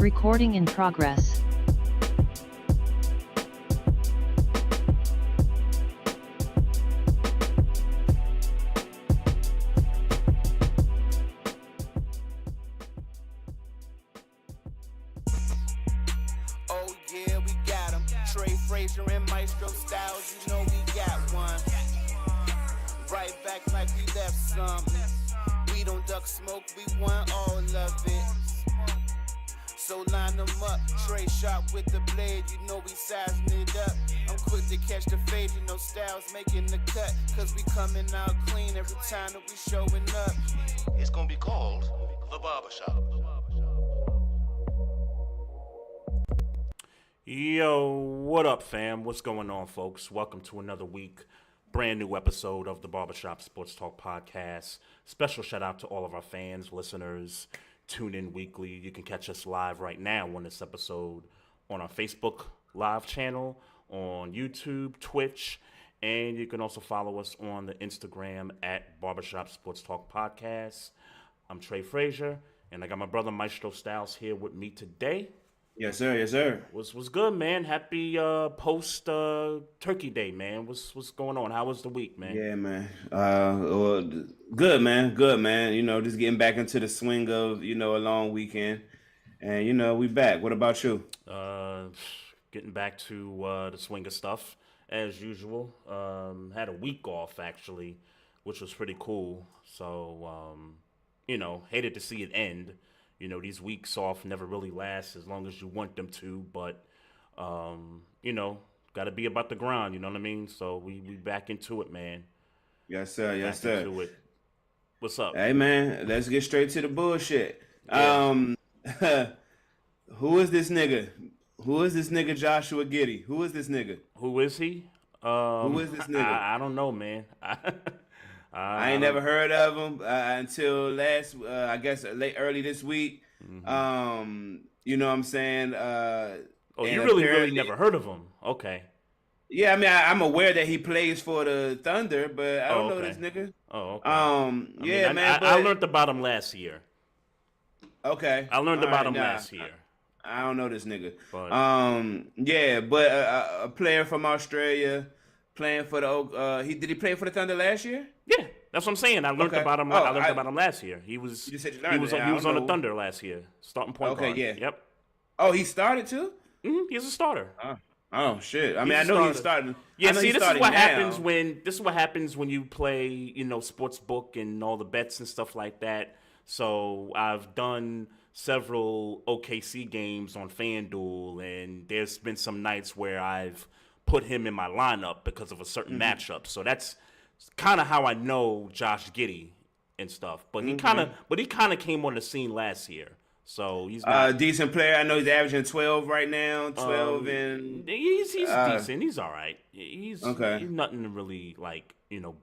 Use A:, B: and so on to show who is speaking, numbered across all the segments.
A: Recording in progress.
B: Oh yeah, we got him. Trey, Frazier, and Maestro Styles, you know we got one. Right back like we left something. We don't duck smoke, we want all of it. So line them up, Trey sharp with the blade, you know we sizing it up. I'm quick to catch the fade, you know Styles making the cut. Cause we coming out clean every time that we showing up.
C: It's gonna be called The Barbershop.
D: Yo, what up, fam? What's going on, folks? Welcome to another week, brand new episode of the Barbershop Sports Talk Podcast. Special shout out to all of our fans, listeners, tune in weekly. You can catch us live right now on this episode on our Facebook live channel, on YouTube, Twitch, and you can also follow us on the Instagram at Barbershop Sports Talk Podcast. I'm Trey Frazier, and I got my brother Maestro Styles here with me today.
E: Yes, sir. Yes, sir.
D: What's good, man? Happy post Turkey Day, man. What's going on? How was the week, man?
E: Yeah, man. Well, good, man. Good, man. You know, just getting back into the swing of, a long weekend. And, we back. What about you?
D: Getting back to the swing of stuff, as usual. Had a week off, actually, which was pretty cool. So, hated to see it end. These weeks off never really last as long as you want them to, but, got to be about the grind, you know what I mean? So we back into it, man.
E: Yes, sir. Yes,
D: back
E: sir.
D: into it. What's up?
E: Hey, man, let's get straight to the bullshit.
D: Yeah.
E: Who is this nigga? Who is this nigga Joshua Giddey? Who is this nigga?
D: Who is he?
E: Who is this nigga?
D: I don't know, man.
E: I ain't never heard of him until early this week.
D: Mm-hmm.
E: You know what I'm saying?
D: You really never heard of him? Okay.
E: Yeah, I mean, I'm aware that he plays for the Thunder, but I don't know this nigga.
D: Oh, okay. I learned about him last year.
E: Okay.
D: I learned about him last year.
E: I don't know this nigga.
D: But,
E: but a player from Australia playing for the did he play for the Thunder last year?
D: Yeah, that's what I'm saying. I learned about him. I learned about him last year. He was
E: you said you
D: he was
E: learned
D: on the Thunder last year, starting point guard.
E: Yeah.
D: Yep.
E: Oh, he started too?
D: Mm-hmm. He's a starter.
E: Oh shit! I mean, I know he's starting.
D: Yeah, see, this is what happens when you play, sports book and all the bets and stuff like that. So I've done several OKC games on FanDuel, and there's been some nights where I've put him in my lineup because of a certain matchup. So that's kind of how I know Josh Giddey and stuff. But he kind of came on the scene last year. So he's
E: a decent player. I know he's averaging 12 right now. 12 and
D: he's decent. He's all right. He's
E: okay.
D: He's nothing to really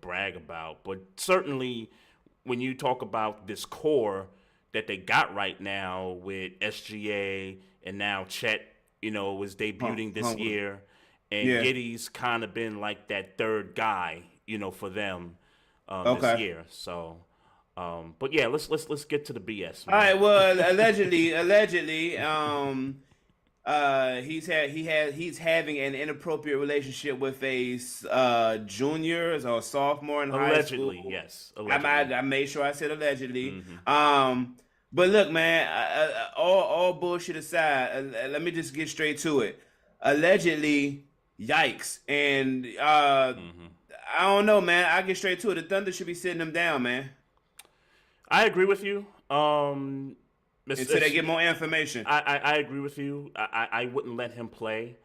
D: brag about. But certainly when you talk about this core that they got right now with SGA and now Chet, is debuting this year, and Giddey's kind of been like that third guy, for them this year. So. But yeah, let's get to the BS. Man.
E: All right. Well, allegedly, he's having an inappropriate relationship with a junior or sophomore in high school.
D: Allegedly, yes. Allegedly.
E: I made sure I said allegedly. Mm-hmm. But look, man, all bullshit aside, let me just get straight to it. Allegedly, yikes, and I don't know, man. I get straight to it. The Thunder should be sitting him down, man.
D: I agree with you.
E: Until they get more information.
D: I agree with you. I wouldn't let him play.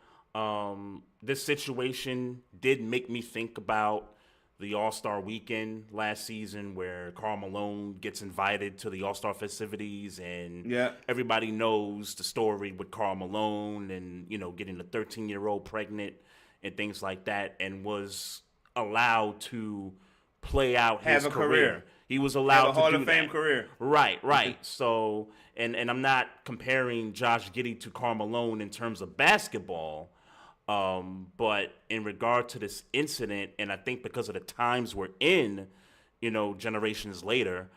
D: This situation did make me think about the All-Star weekend last season where Karl Malone gets invited to the All-Star festivities, and everybody knows the story with Karl Malone and, getting a 13-year-old pregnant and things like that, and was allowed to play out his career. He was allowed to do that.
E: Hall of Fame career.
D: Right. So, and I'm not comparing Josh Giddey to Karl Malone in terms of basketball, but in regard to this incident, and I think because of the times we're in, generations later,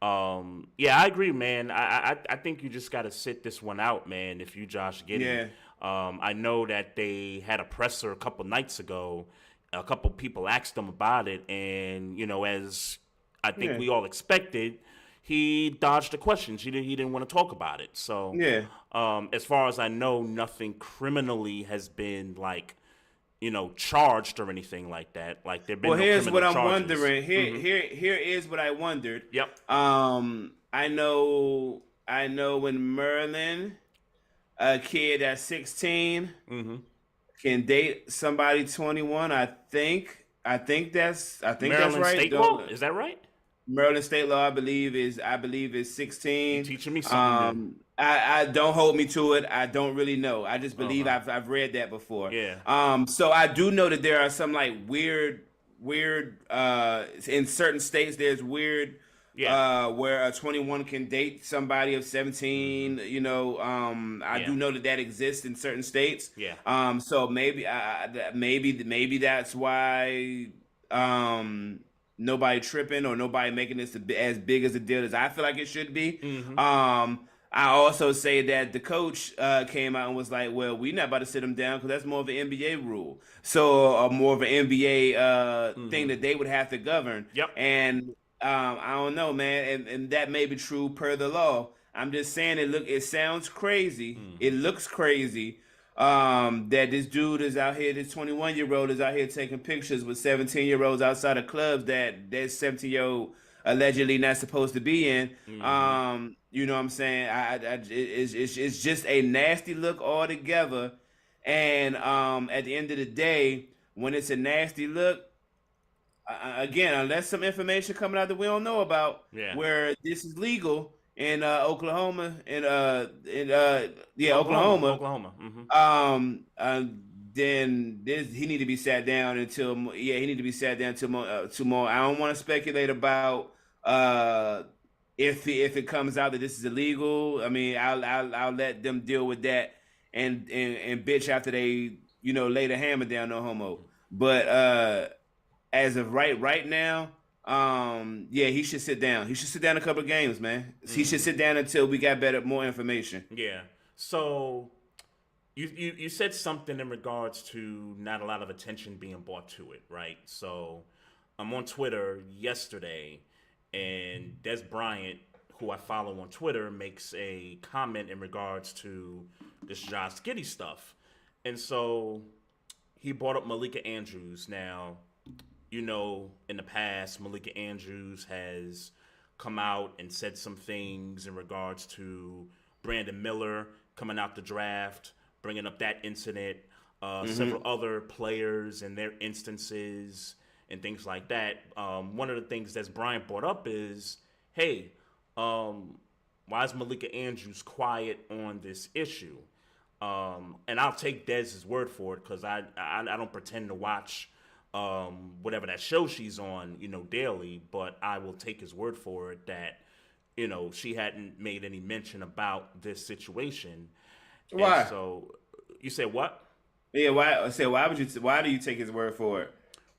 D: Yeah, I agree, man. I think you just got to sit this one out, man. If you Josh Giddey,
E: Yeah.
D: I know that they had a presser a couple nights ago. A couple people asked him about it, and as I think we all expected, he dodged the questions. He didn't want to talk about it. So,
E: Yeah.
D: as far as I know, nothing criminally has been charged or anything like that. Like there've been
E: Well,
D: no
E: here's what
D: criminal
E: I'm
D: charges.
E: wondering. Here is what I wondered.
D: Yep.
E: I know when Merlin, a kid at 16, can date somebody 21. I think that's
D: Maryland
E: right.
D: state law? Is that right?
E: Maryland state law, I believe is 16.
D: You're teaching me something new.
E: I don't hold me to it. I don't really know. I just believe I've read that before.
D: Yeah.
E: So I do know that there are some like weird in certain states there's weird where a 21 can date somebody of 17. I do know that exists in certain states.
D: Yeah.
E: So maybe maybe that's why nobody tripping or nobody making this as big as a deal as I feel like it should be. I also say that the coach came out and was like, well, we're not about to sit him down because that's more of an NBA rule. So more of an NBA thing that they would have to govern.
D: Yep.
E: And I don't know, man. And that may be true per the law. I'm just saying it sounds crazy. It looks crazy that this dude is out here, this 21-year-old is out here taking pictures with 17-year-olds outside of clubs that 17-year-old allegedly not supposed to be in. You know what I'm saying? It's just a nasty look altogether. And at the end of the day, when it's a nasty look, again, unless some information coming out that we don't know about, where this is legal in Oklahoma,
D: Oklahoma.
E: Then he need to be sat down until more. I don't want to speculate about if it comes out that this is illegal. I mean, I'll let them deal with that and bitch after they lay the hammer down, no homo. But as of right now, he should sit down. He should sit down a couple of games, man. He should sit down until we got more information.
D: Yeah. So you said something in regards to not a lot of attention being brought to it, right? So I'm on Twitter yesterday, and Des Bryant, who I follow on Twitter, makes a comment in regards to this Josh Giddey stuff. And so he brought up Malika Andrews. Now, in the past, Malika Andrews has come out and said some things in regards to Brandon Miller coming out the draft, bringing up that incident, several other players and their instances and things like that. One of the things that Brian brought up is, hey, why is Malika Andrews quiet on this issue? And I'll take Dez's word for it because I don't pretend to watch whatever that show she's on, daily, but I will take his word for it that, she hadn't made any mention about this situation.
E: Why?
D: And so you said what?
E: Yeah, why do you take his word for it?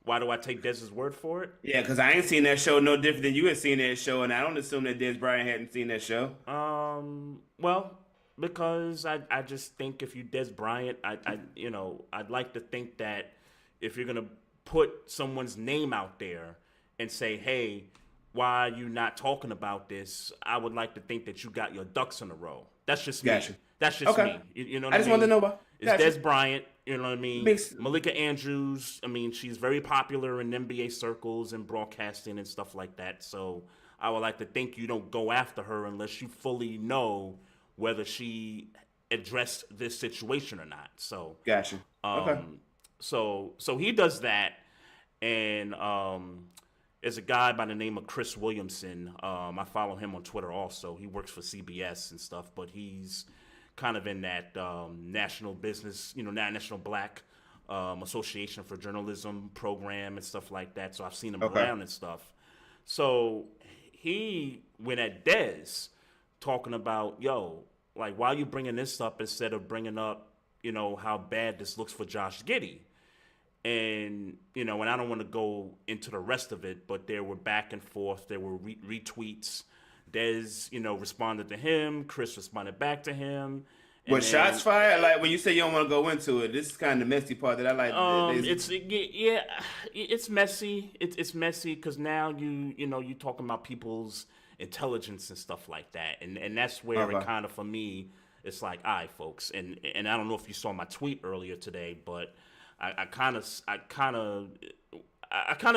D: Why do I take Dez's word for it?
E: Yeah, because I ain't seen that show no different than you had seen that show, and I don't assume that Des Bryant hadn't seen that show.
D: Well, because I just think if you Des Bryant, I'd like to think that if you're gonna put someone's name out there and say, hey, why are you not talking about this? I would like to think that you got your ducks in a row. That's just
E: Gotcha.
D: me. That's just
E: Okay.
D: me. You know what
E: I
D: I
E: just
D: mean?
E: wanted to know about.
D: It's
E: Gotcha.
D: Des Bryant, you know what I mean? Malika Andrews, I mean, she's very popular in NBA circles and broadcasting and stuff like that. So I would like to think you don't go after her unless you fully know whether she addressed this situation or not. So
E: Gotcha. Okay.
D: So he does that, and there's a guy by the name of Chris Williamson. I follow him on Twitter also. He works for CBS and stuff, but he's kind of in that national business, National Black Association for Journalism program and stuff like that. So I've seen him around and stuff. So he went at Dez talking about, like, why are you bringing this up instead of bringing up, how bad this looks for Josh Giddey? And, and I don't want to go into the rest of it, but there were back and forth. There were retweets Des, responded to him. Chris responded back to him.
E: What, shots fired? Like, when you say you don't want to go into it, this is kind of the messy part that I like.
D: It's messy. It's messy because now you talking about people's intelligence and stuff like that, and that's where it kind of, for me, it's like, all right, folks, and I don't know if you saw my tweet earlier today, but I kind of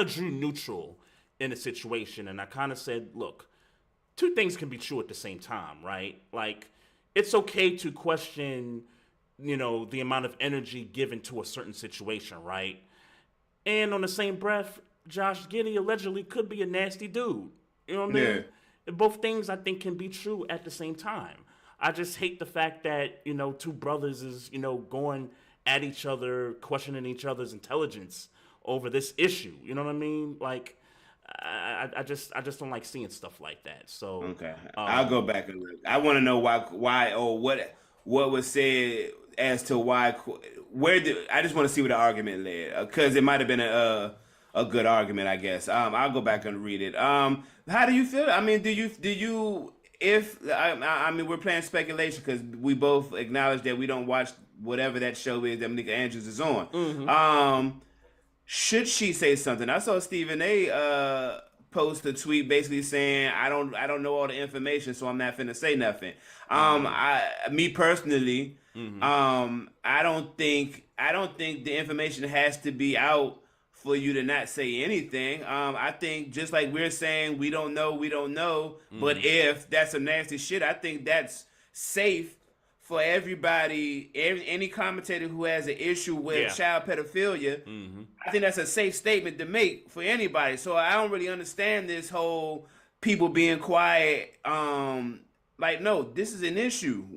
D: drew neutral in the situation, and I kind of said, look, two things can be true at the same time, right? Like, it's okay to question, the amount of energy given to a certain situation, right? And on the same breath, Josh Giddey allegedly could be a nasty dude. You know what I mean? Yeah. Both things, I think, can be true at the same time. I just hate the fact that, two brothers is, going at each other, questioning each other's intelligence over this issue. You know what I mean? Like, I just don't like seeing stuff like that. So
E: okay, I'll go back and look. I want to know why or what was said as to why. I just want to see where the argument led, because it might have been a good argument, I guess. I'll go back and read it. How do you feel? I mean, do you? If I mean, we're playing speculation because we both acknowledge that we don't watch whatever that show is that Malika Andrews is on. Mm-hmm. Should she say something? I saw Stephen A. Post a tweet basically saying, I don't know all the information, so I'm not finna say nothing. Me personally, I don't think the information has to be out for you to not say anything. I think just like we're saying we don't know, but if that's some nasty shit, I think that's safe for everybody, any commentator who has an issue with child pedophilia. I think that's a safe statement to make for anybody. So I don't really understand this whole people being quiet. Like, no, this is an issue.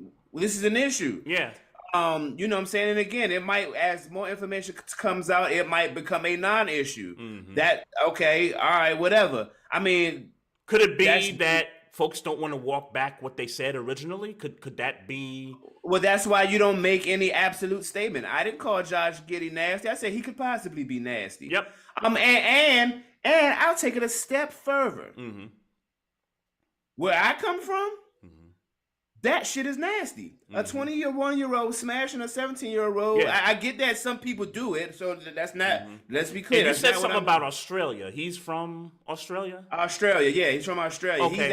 E: Yeah. You know what I'm saying? And again, it might, as more information comes out, it might become a non-issue. That, okay, all right, whatever. I mean,
D: could it be that folks don't want to walk back what they said originally? Could that be?
E: Well, that's why you don't make any absolute statement. I didn't call Josh Giddey nasty. I said he could possibly be nasty.
D: Yep.
E: And I'll take it a step further. Where I come from, that shit is nasty. A 21-year-old smashing a 17-year-old. Yeah. I get that some people do it, so that's not. Let's be clear.
D: And you said something about Australia. He's from Australia.
E: Australia, yeah, he's from Australia. Okay.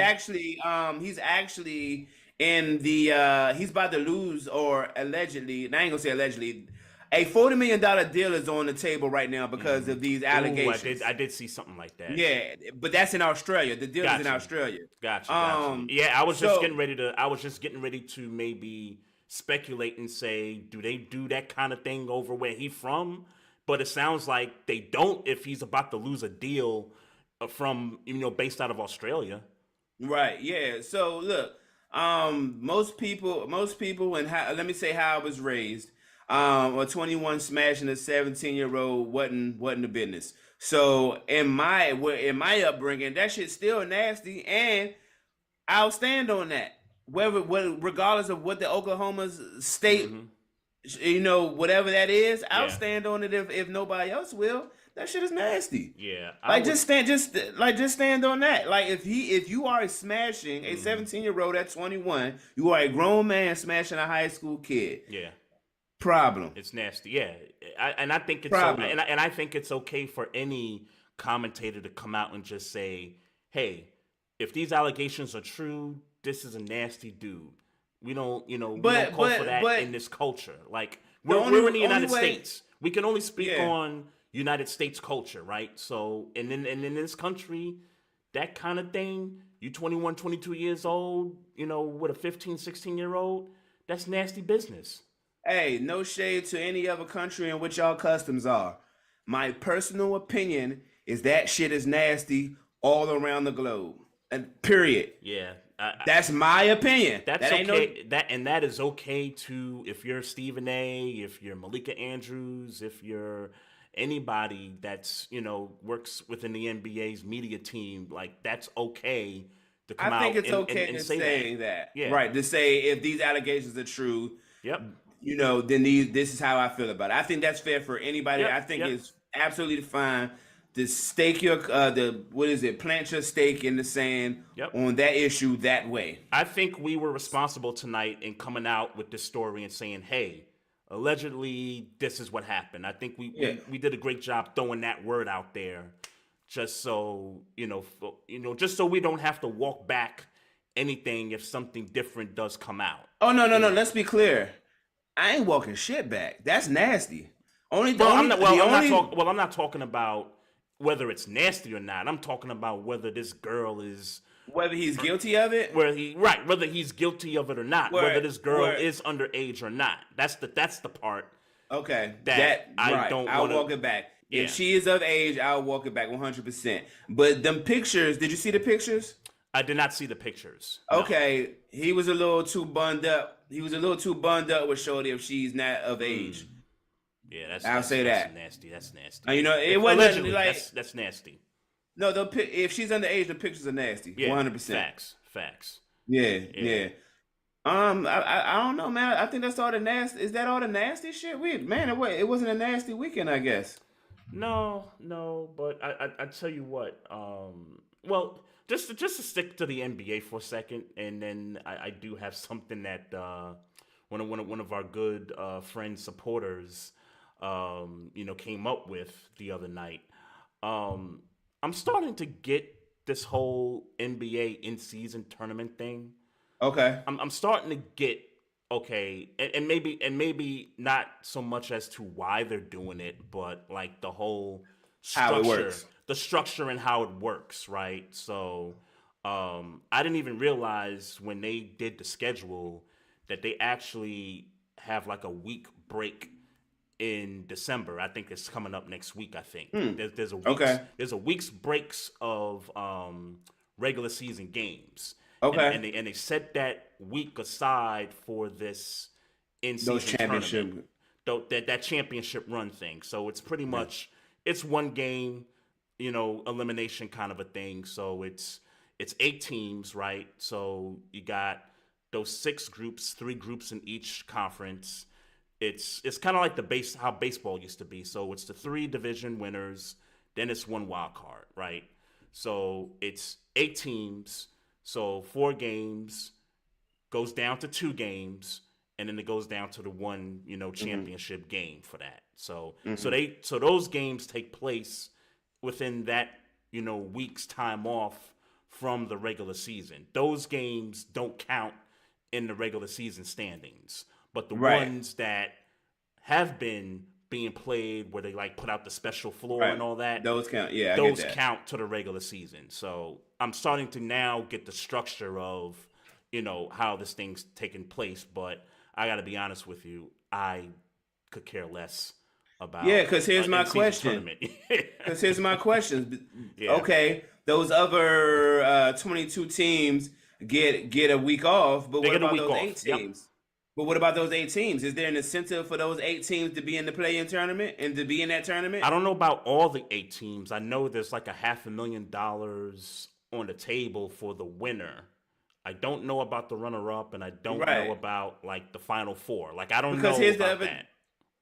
E: He's actually in the. He's about to lose, or allegedly. And I ain't gonna say allegedly. A $40 million deal is on the table right now because of these allegations.
D: I did see something like that.
E: Yeah, but that's in Australia. The deal is in Australia.
D: Gotcha. Yeah, I was just getting ready to maybe speculate and say, do they do that kind of thing over where he's from? But it sounds like they don't if he's about to lose a deal from based out of Australia.
E: Right. Yeah. So look, most people, and let me say how I was raised. A 21 smashing a 17-year-old wasn't the business. So in my upbringing, that shit's still nasty, and I'll stand on that. Regardless of what the Oklahoma state, whatever that is, I'll stand on it if nobody else will. That shit is nasty.
D: Yeah,
E: just stand on that. Like if you are smashing a 17-year-old at 21, you are a grown man smashing a high school kid.
D: Yeah.
E: Problem.
D: It's nasty, yeah. I think it's and I think it's okay for any commentator to come out and just say, "Hey, if these allegations are true, this is a nasty dude. We don't call for that in this culture. Like we're in the United States. We can only speak on United States culture, right? So, and in this country, that kind of thing, you 21, 22 years old, with a 15, 16-year-old, that's nasty business."
E: Hey, no shade to any other country in which y'all customs are. My personal opinion is that shit is nasty all around the globe. And period.
D: Yeah.
E: That's my opinion.
D: That's okay. That is okay too if you're Stephen A., if you're Malika Andrews, if you're anybody that's, works within the NBA's media team, like that's okay to come out.
E: I think it's okay to say that. Yeah. Right. To say if these allegations are true.
D: Yep.
E: Then this is how I feel about it. I think that's fair for anybody. Yep, I think it's absolutely fine stake your plant your stake in the sand
D: Yep.
E: on that issue that way.
D: I think we were responsible tonight in coming out with this story and saying, hey, allegedly this is what happened. I think we did a great job throwing that word out there, just so just so we don't have to walk back anything if something different does come out.
E: Oh no, let's be clear. I ain't walking shit back. That's nasty. I'm
D: not talking about whether it's nasty or not. I'm talking about whether this girl is
E: whether he's guilty of it.
D: Whether he's guilty of it or not. Whether this girl is underage or not. That's the part.
E: Okay.
D: I'll
E: walk it back.
D: Yeah.
E: If she is of age, I'll walk it back 100%. But them pictures, did you see the pictures?
D: I did not see the pictures. No.
E: Okay, he was a little too bunned up. He was a little too bunned up with Shorty if she's not of age.
D: Yeah,
E: that's
D: nasty. That's nasty.
E: It wasn't
D: allegedly,
E: like
D: that's nasty.
E: No, if she's underage, the pictures are nasty.
D: Yeah,
E: 100%.
D: Facts.
E: Yeah. I don't know, man. I think that's all the nasty. Is that all the nasty shit? It wasn't a nasty weekend, I guess.
D: No, but I tell you what. Well, just to stick to the NBA for a second, and then I do have something that one of our good friends, supporters, came up with the other night. I'm starting to get this whole NBA in-season tournament thing.
E: Okay.
D: I'm starting to get and maybe not so much as to why they're doing it, but like the whole structure,
E: how it works.
D: The structure and how it works, right? So I didn't even realize when they did the schedule that they actually have like a week break in December. I think it's coming up next week. I think there's a week's breaks of regular season games.
E: Okay,
D: and they set that week aside for this in-season tournament, that championship run thing. So it's pretty much it's one game, elimination kind of a thing. So it's 8 teams, right? So you got those 6 groups, 3 groups in each conference. It's kind of like how baseball used to be. So it's the 3 division winners, then it's 1 wild card, right? So it's 8 teams. So 4 games goes down to 2 games, and then it goes down to the 1, championship game for that. So so those games take place within that, week's time off from the regular season. Those games don't count in the regular season standings, but the ones that have been being played where they like put out the special floor and all that,
E: those count. Yeah,
D: those count to the regular season. So I'm starting to now get the structure of, how this thing's taking place. But I got to be honest with you, I could care less about.
E: Yeah, because here's my question. Okay, those other 22 teams get a week off, but what about those 8 teams? Yep. But what about those 8 teams? Is there an incentive for those 8 teams to be in the play-in tournament and to be in that tournament?
D: I don't know about all the 8 teams. I know there's like $500,000 on the table for the winner. I don't know about the runner-up, and I don't know about like the final 4. Like I don't know about that.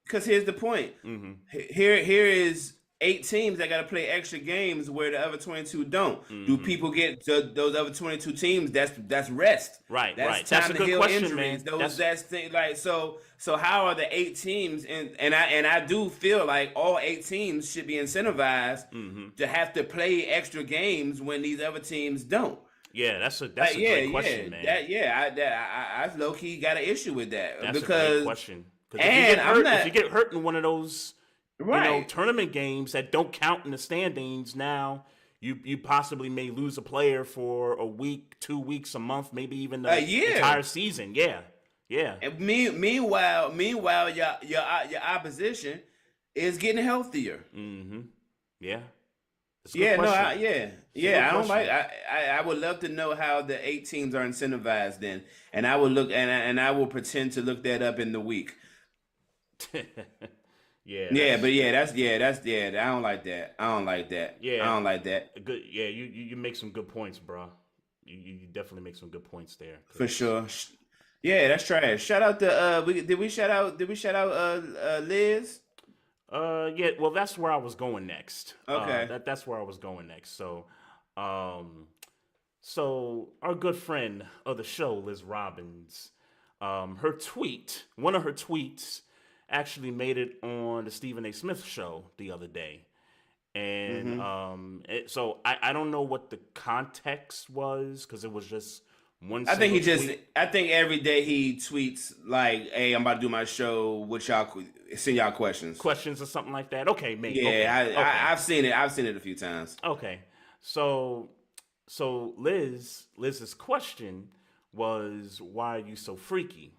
E: Because here's the point. Mm-hmm. Here is 8 teams that got to play extra games where the other 22 don't. Mm-hmm. Do people get those other 22 teams? That's rest.
D: Right.
E: That's
D: That's
E: time
D: a
E: to
D: good
E: heal
D: question,
E: injuries.
D: man.
E: That's thing like so. So how are the 8 teams? And I do feel like all 8 teams should be incentivized to have to play extra games when these other teams don't.
D: Yeah, that's a great question, man.
E: I low key got an issue with that.
D: That's
E: because,
D: a great question. If you get hurt in one of those tournament games that don't count in the standings, now you possibly may lose a player for a week, 2 weeks, a month, maybe even the entire season. Yeah.
E: And meanwhile, your opposition is getting healthier.
D: Mm-hmm. Yeah.
E: I don't like. I would love to know how the 8 teams are incentivized then, and I will look and I will pretend to look that up in the week. I don't like that. I don't like that.
D: Yeah,
E: I don't like that.
D: Good. Yeah, you make some good points, bro. You definitely make some good points there.
E: For sure. Yeah, that's trash. Shout out to did we shout out Liz?
D: Yeah, well, that's where I was going next.
E: Okay.
D: That's where I was going next. So our good friend of the show, Liz Robbins, one of her tweets actually made it on the Stephen A. Smith show the other day. And so I don't know what the context was because it was just one.
E: I think he just.
D: tweet.
E: I think every day he tweets like, "Hey, I'm about to do my show. What y'all send y'all questions?
D: Questions or something like that. Okay, maybe.
E: Yeah,
D: okay.
E: I've seen it. I've seen it a few times.
D: Okay, so Liz's question was, "Why are you so freaky?"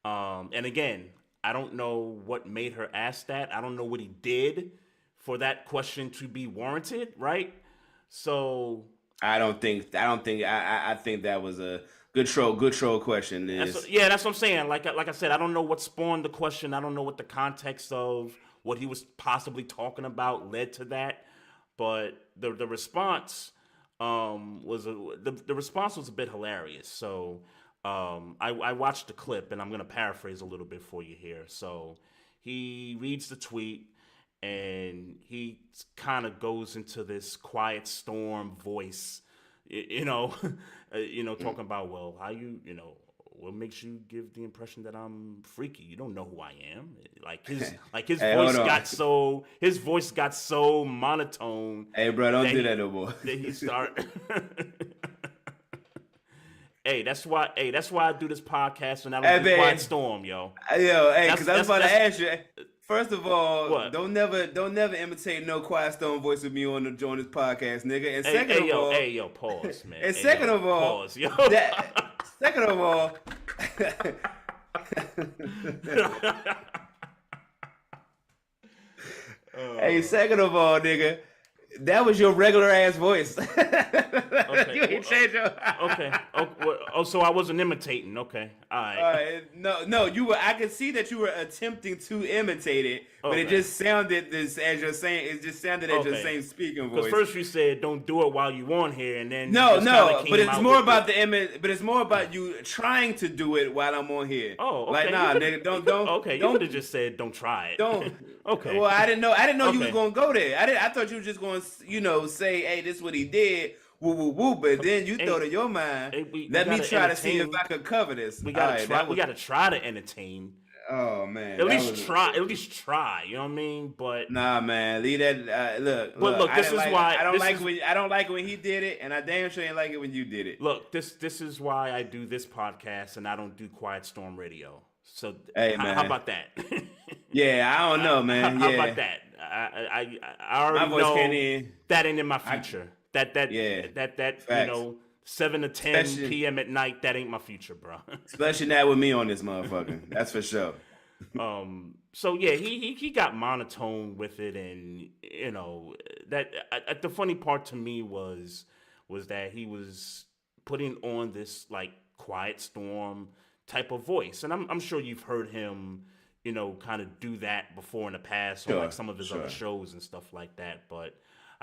D: And again, I don't know what made her ask that. I don't know what he did for that question to be warranted, right? So
E: I think that was a good troll question.
D: that's what I'm saying. Like I said, I don't know what spawned the question. I don't know what the context of what he was possibly talking about led to that. But the response was a bit hilarious. So I watched the clip and I'm gonna paraphrase a little bit for you here. So he reads the tweet. And he kind of goes into this quiet storm voice, talking about, well, how what makes you give the impression that I'm freaky? You don't know who I am. His voice got so monotone.
E: Hey, bro, don't do that no more.
D: That he start. That's why I do this podcast and I don't do quiet storm, yo.
E: Because I was about to ask you. First of all,
D: what?
E: don't never imitate no quiet storm voice with me on this podcast, nigga. And second of all,
D: pause, man.
E: And second of all,
D: pause, yo.
E: Second of all, second of all, nigga, that was your regular ass voice.
D: Okay.
E: You ain't changed your.
D: Okay. So I wasn't imitating. Okay. All right.
E: No, you were. I could see that you were attempting to imitate it, but it just sounded as you're saying. It just sounded as your same speaking voice.
D: Because first you said don't do it while you on here, and then
E: no. But it's more about But it's more about you trying to do it while I'm on here.
D: Oh, okay.
E: Like nigga, don't.
D: Okay, you could have just said don't try it.
E: Don't.
D: Okay.
E: Well, I didn't know you was
D: Okay.
E: gonna go there. I thought you were just gonna say, hey, this is what he did. Woo woo woo, but then you thought in your mind, let me try to see if I could cover this.
D: We gotta try. We gotta try to entertain.
E: Oh man,
D: At least try. You know what I mean? But
E: nah, man, leave that. Look.
D: This is why
E: I don't like when he did it, and I damn sure ain't like it when you did it.
D: Look, this is why I do this podcast and I don't do Quiet Storm Radio. So
E: hey, man.
D: How about that?
E: Yeah, I don't know, man.
D: How about that? I already know that ain't in my future. That 7 to 10 p.m. at night, that ain't my future, bro.
E: Especially not with me on this motherfucker. That's for sure.
D: So yeah, he got monotone with it, and that the funny part to me was that he was putting on this like quiet storm type of voice, and I'm sure you've heard him kind of do that before in the past on like some of his other shows and stuff like that, but.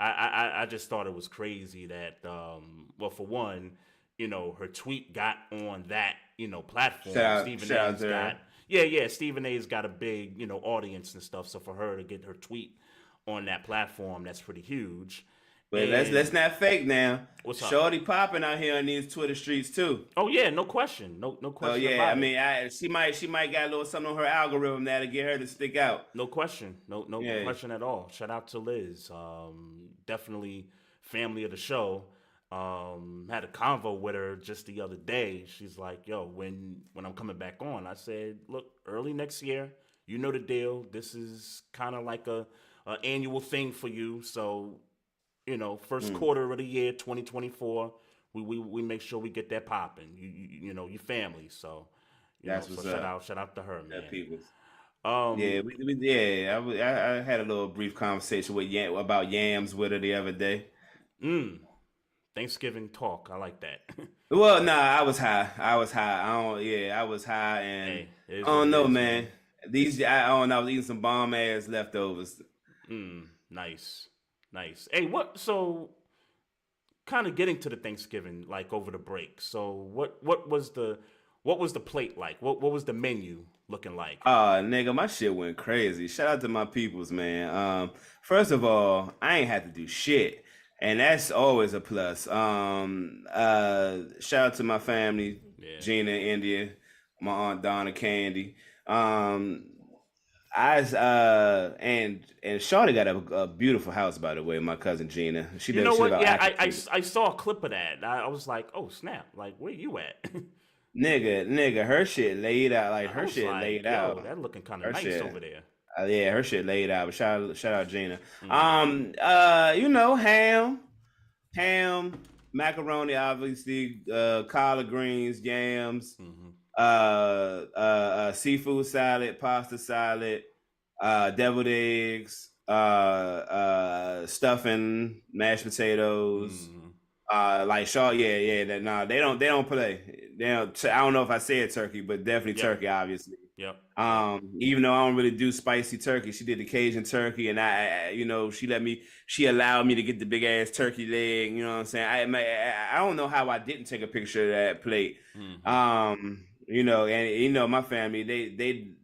D: I just thought it was crazy that, well, for one, her tweet got on that, platform. Stephen A's got a big, audience and stuff. So for her to get her tweet on that platform, that's pretty huge.
E: But let's not fake now.
D: What's up?
E: Shorty popping out here on these Twitter streets too.
D: Oh yeah, no question, no question.
E: Oh yeah, she might got a little something on her algorithm now to get her to stick out.
D: No question, no question at all. Shout out to Liz, definitely family of the show. Had a convo with her just the other day. She's like, "Yo, when I'm coming back on," I said, "Look, early next year, you know the deal. This is kind of like a annual thing for you, so." First quarter of the year, 2024, we make sure we get that popping. Your family. So,
E: that's what's up.
D: Shout out to her, man.
E: I had a little brief conversation about yams with her the other day.
D: Thanksgiving talk. I like that.
E: Well, nah, I was high. I was high, and I don't know, man. I was eating some bomb ass leftovers.
D: Nice. Hey, so kind of getting to the Thanksgiving, like over the break. So what was the What was the plate like? What was the menu looking like?
E: Nigga, my shit went crazy. Shout out to my peoples, man. First of all, I ain't had to do shit, and that's always a plus. Shout out to my family, Gina, India, my aunt Donna, Candy. And Shawty got a beautiful house, by the way. My cousin Gina, she
D: You
E: does
D: know
E: shit
D: what?
E: about
D: Yeah,
E: acting.
D: I saw a clip of that. I was like, oh snap! Like, where you at?
E: Nigga, her shit laid out. Like
D: I
E: her
D: was
E: shit
D: like,
E: laid
D: yo,
E: out.
D: that looking kind
E: Her
D: of nice
E: shit.
D: over there.
E: Yeah, her shit laid out. But shout out Gina. Ham, macaroni, obviously, collard greens, yams, seafood salad, pasta salad, deviled eggs, stuffing, mashed potatoes. Like Shaw, nah, they don't play. I don't know if I said turkey, but definitely turkey, obviously.
D: Yep.
E: Even though I don't really do spicy turkey, she did the Cajun turkey, and she allowed me to get the big ass turkey leg. You know what I'm saying? I don't know how I didn't take a picture of that plate. My family,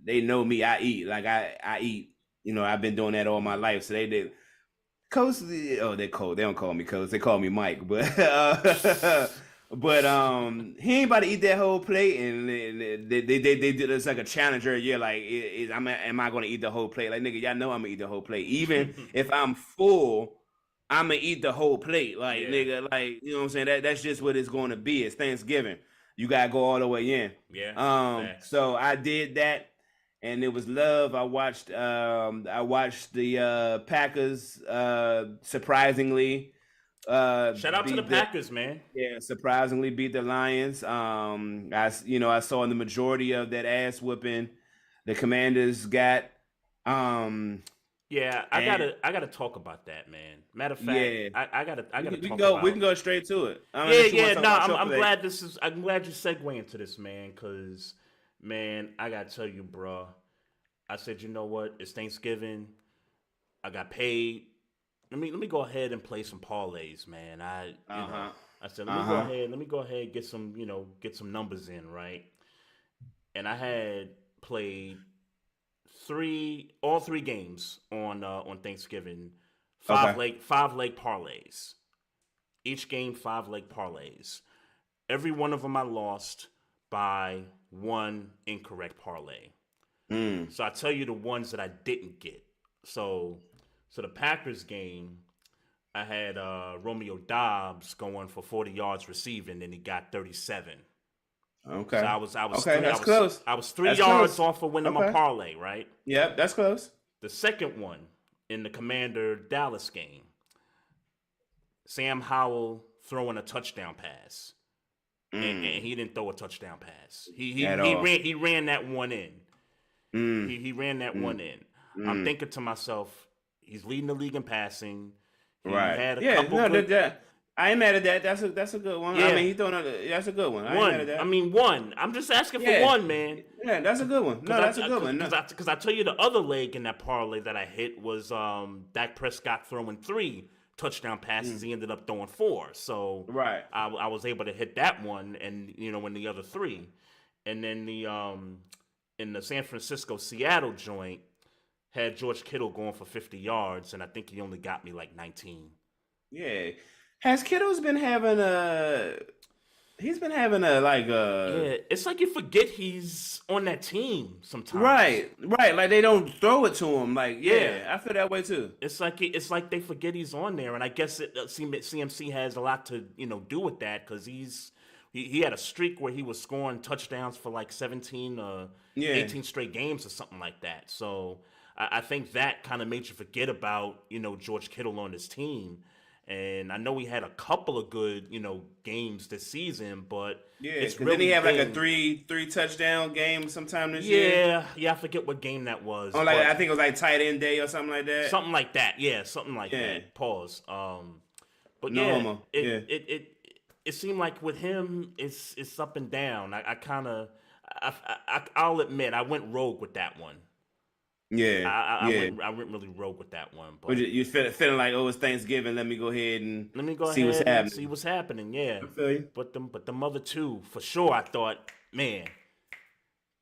E: they know me. I eat like I eat. I've been doing that all my life, so they did. Coach, they cold. They don't call me Coach. They call me Mike. But he ain't about to eat that whole plate, and they did it's like a challenge every year. Like, am I going to eat the whole plate? Like, nigga, y'all know I'm gonna eat the whole plate. Even if I'm full, I'm gonna eat the whole plate. Like, nigga, like, you know what I'm saying? That's just what it's going to be. It's Thanksgiving. You gotta go all the way in.
D: Yeah.
E: So I did that. And it was love. I watched the Packers surprisingly.
D: Shout out to the Packers, man.
E: Yeah, surprisingly beat the Lions. I saw the majority of that ass whooping the Commanders got.
D: Yeah, I gotta talk about that, man. Matter of fact, I gotta
E: we can go straight to it.
D: I'm glad I'm glad you segue into this, man, because man, I gotta tell you, bro. I said, you know what? It's Thanksgiving. I got paid. Let me go ahead and play some parlays, man. I said, let me go ahead and get some numbers in, right? And I had played all three games on Thanksgiving. Five leg parlays. Each game 5 leg parlays. Every one of them I lost by one incorrect parlay. So I tell you the ones that I didn't get. So the Packers game, I had Romeo Dobbs going for 40 yards receiving, and he got 37.
E: Okay.
D: So I was
E: close.
D: I was 3 yards off of winning my parlay, right?
E: Yep, that's close.
D: The second one in the Commander Dallas game, Sam Howell throwing a touchdown pass. And he didn't throw a touchdown pass. He ran that one in. He ran that one in. I'm thinking to myself, he's leading the league in passing. He had a couple
E: I ain't mad at that. That's a good one.
D: Yeah.
E: I mean, that's a good one. I ain't mad at that.
D: One. I'm just asking for one, man.
E: Yeah, that's a good one. No, that's a good one.
D: Because I tell you, the other leg in that parlay that I hit was Dak Prescott throwing 3 touchdown passes. He ended up throwing 4. So I was able to hit that one, and in the other 3, and then in the San Francisco Seattle joint had George Kittle going for 50 yards, and I think he only got me like 19.
E: Yeah. Has Kittle's been having a
D: Yeah, it's like you forget he's on that team sometimes.
E: Right. Like they don't throw it to him. Like, I feel that way too.
D: It's like they forget he's on there, and I guess CMC has a lot to do with that, because he had a streak where he was scoring touchdowns for like 17 or 18 straight games or something like that. So I think that kind of made you forget about George Kittle on his team. And I know he had a couple of good, games this season, but it's really.
E: Didn't he have like a three touchdown game sometime this year?
D: Yeah, I forget what game that was.
E: I think it was like tight end day or something like that.
D: Something like that, yeah, something like that. Pause. But it seemed like with him, it's up and down. I'll admit I went rogue with that one.
E: Yeah,
D: I went really rogue with that one. But
E: you feeling like, it's Thanksgiving. Let me go ahead and
D: see what's happening. Yeah,
E: I feel you.
D: But the other two, for sure, I thought man,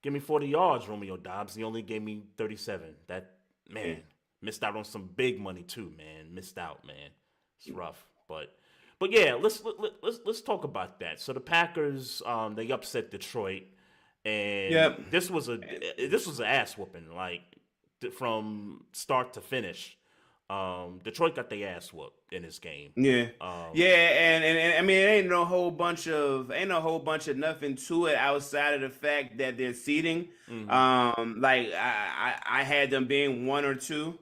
D: give me 40 yards, Romeo Dobbs. He only gave me 37. That, man, missed out on some big money too, man. Missed out, man. It's rough, but yeah, let's talk about that. So the Packers, they upset Detroit, and this was an ass whooping, like from start to finish. Detroit got their ass whooped in this game.
E: And I mean, it ain't no whole bunch of nothing to it outside of the fact that they're seeding. Like I had them being 1 or 2.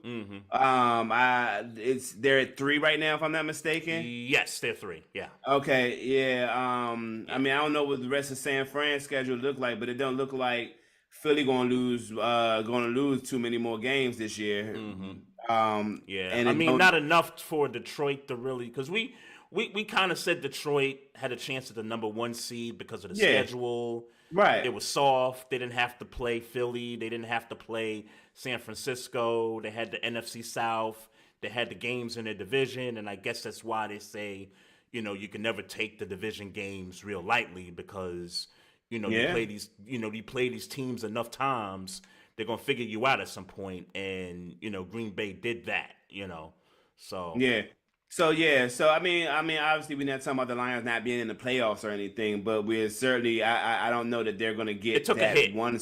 E: They're at 3 right now, if I'm not mistaken.
D: Yes, they're 3. Yeah.
E: Okay. Yeah. I mean, I don't know what the rest of San Fran's schedule look like, but it don't look like Philly gonna lose too many more games this year.
D: And I mean, not enough for Detroit to really, because we kind of said Detroit had a chance at the number 1 seed because of the schedule. Right. It was soft. They didn't have to play Philly. They didn't have to play San Francisco. They had the NFC South. They had the games in their division, and I guess that's why they say, you can never take the division games real lightly because, you play these teams enough times, they're going to figure you out at some point, and, Green Bay did that, so. Yeah.
E: So I mean, obviously we're not talking about the Lions not being in the playoffs or anything, but we're certainly, I don't know that they're going to get that one.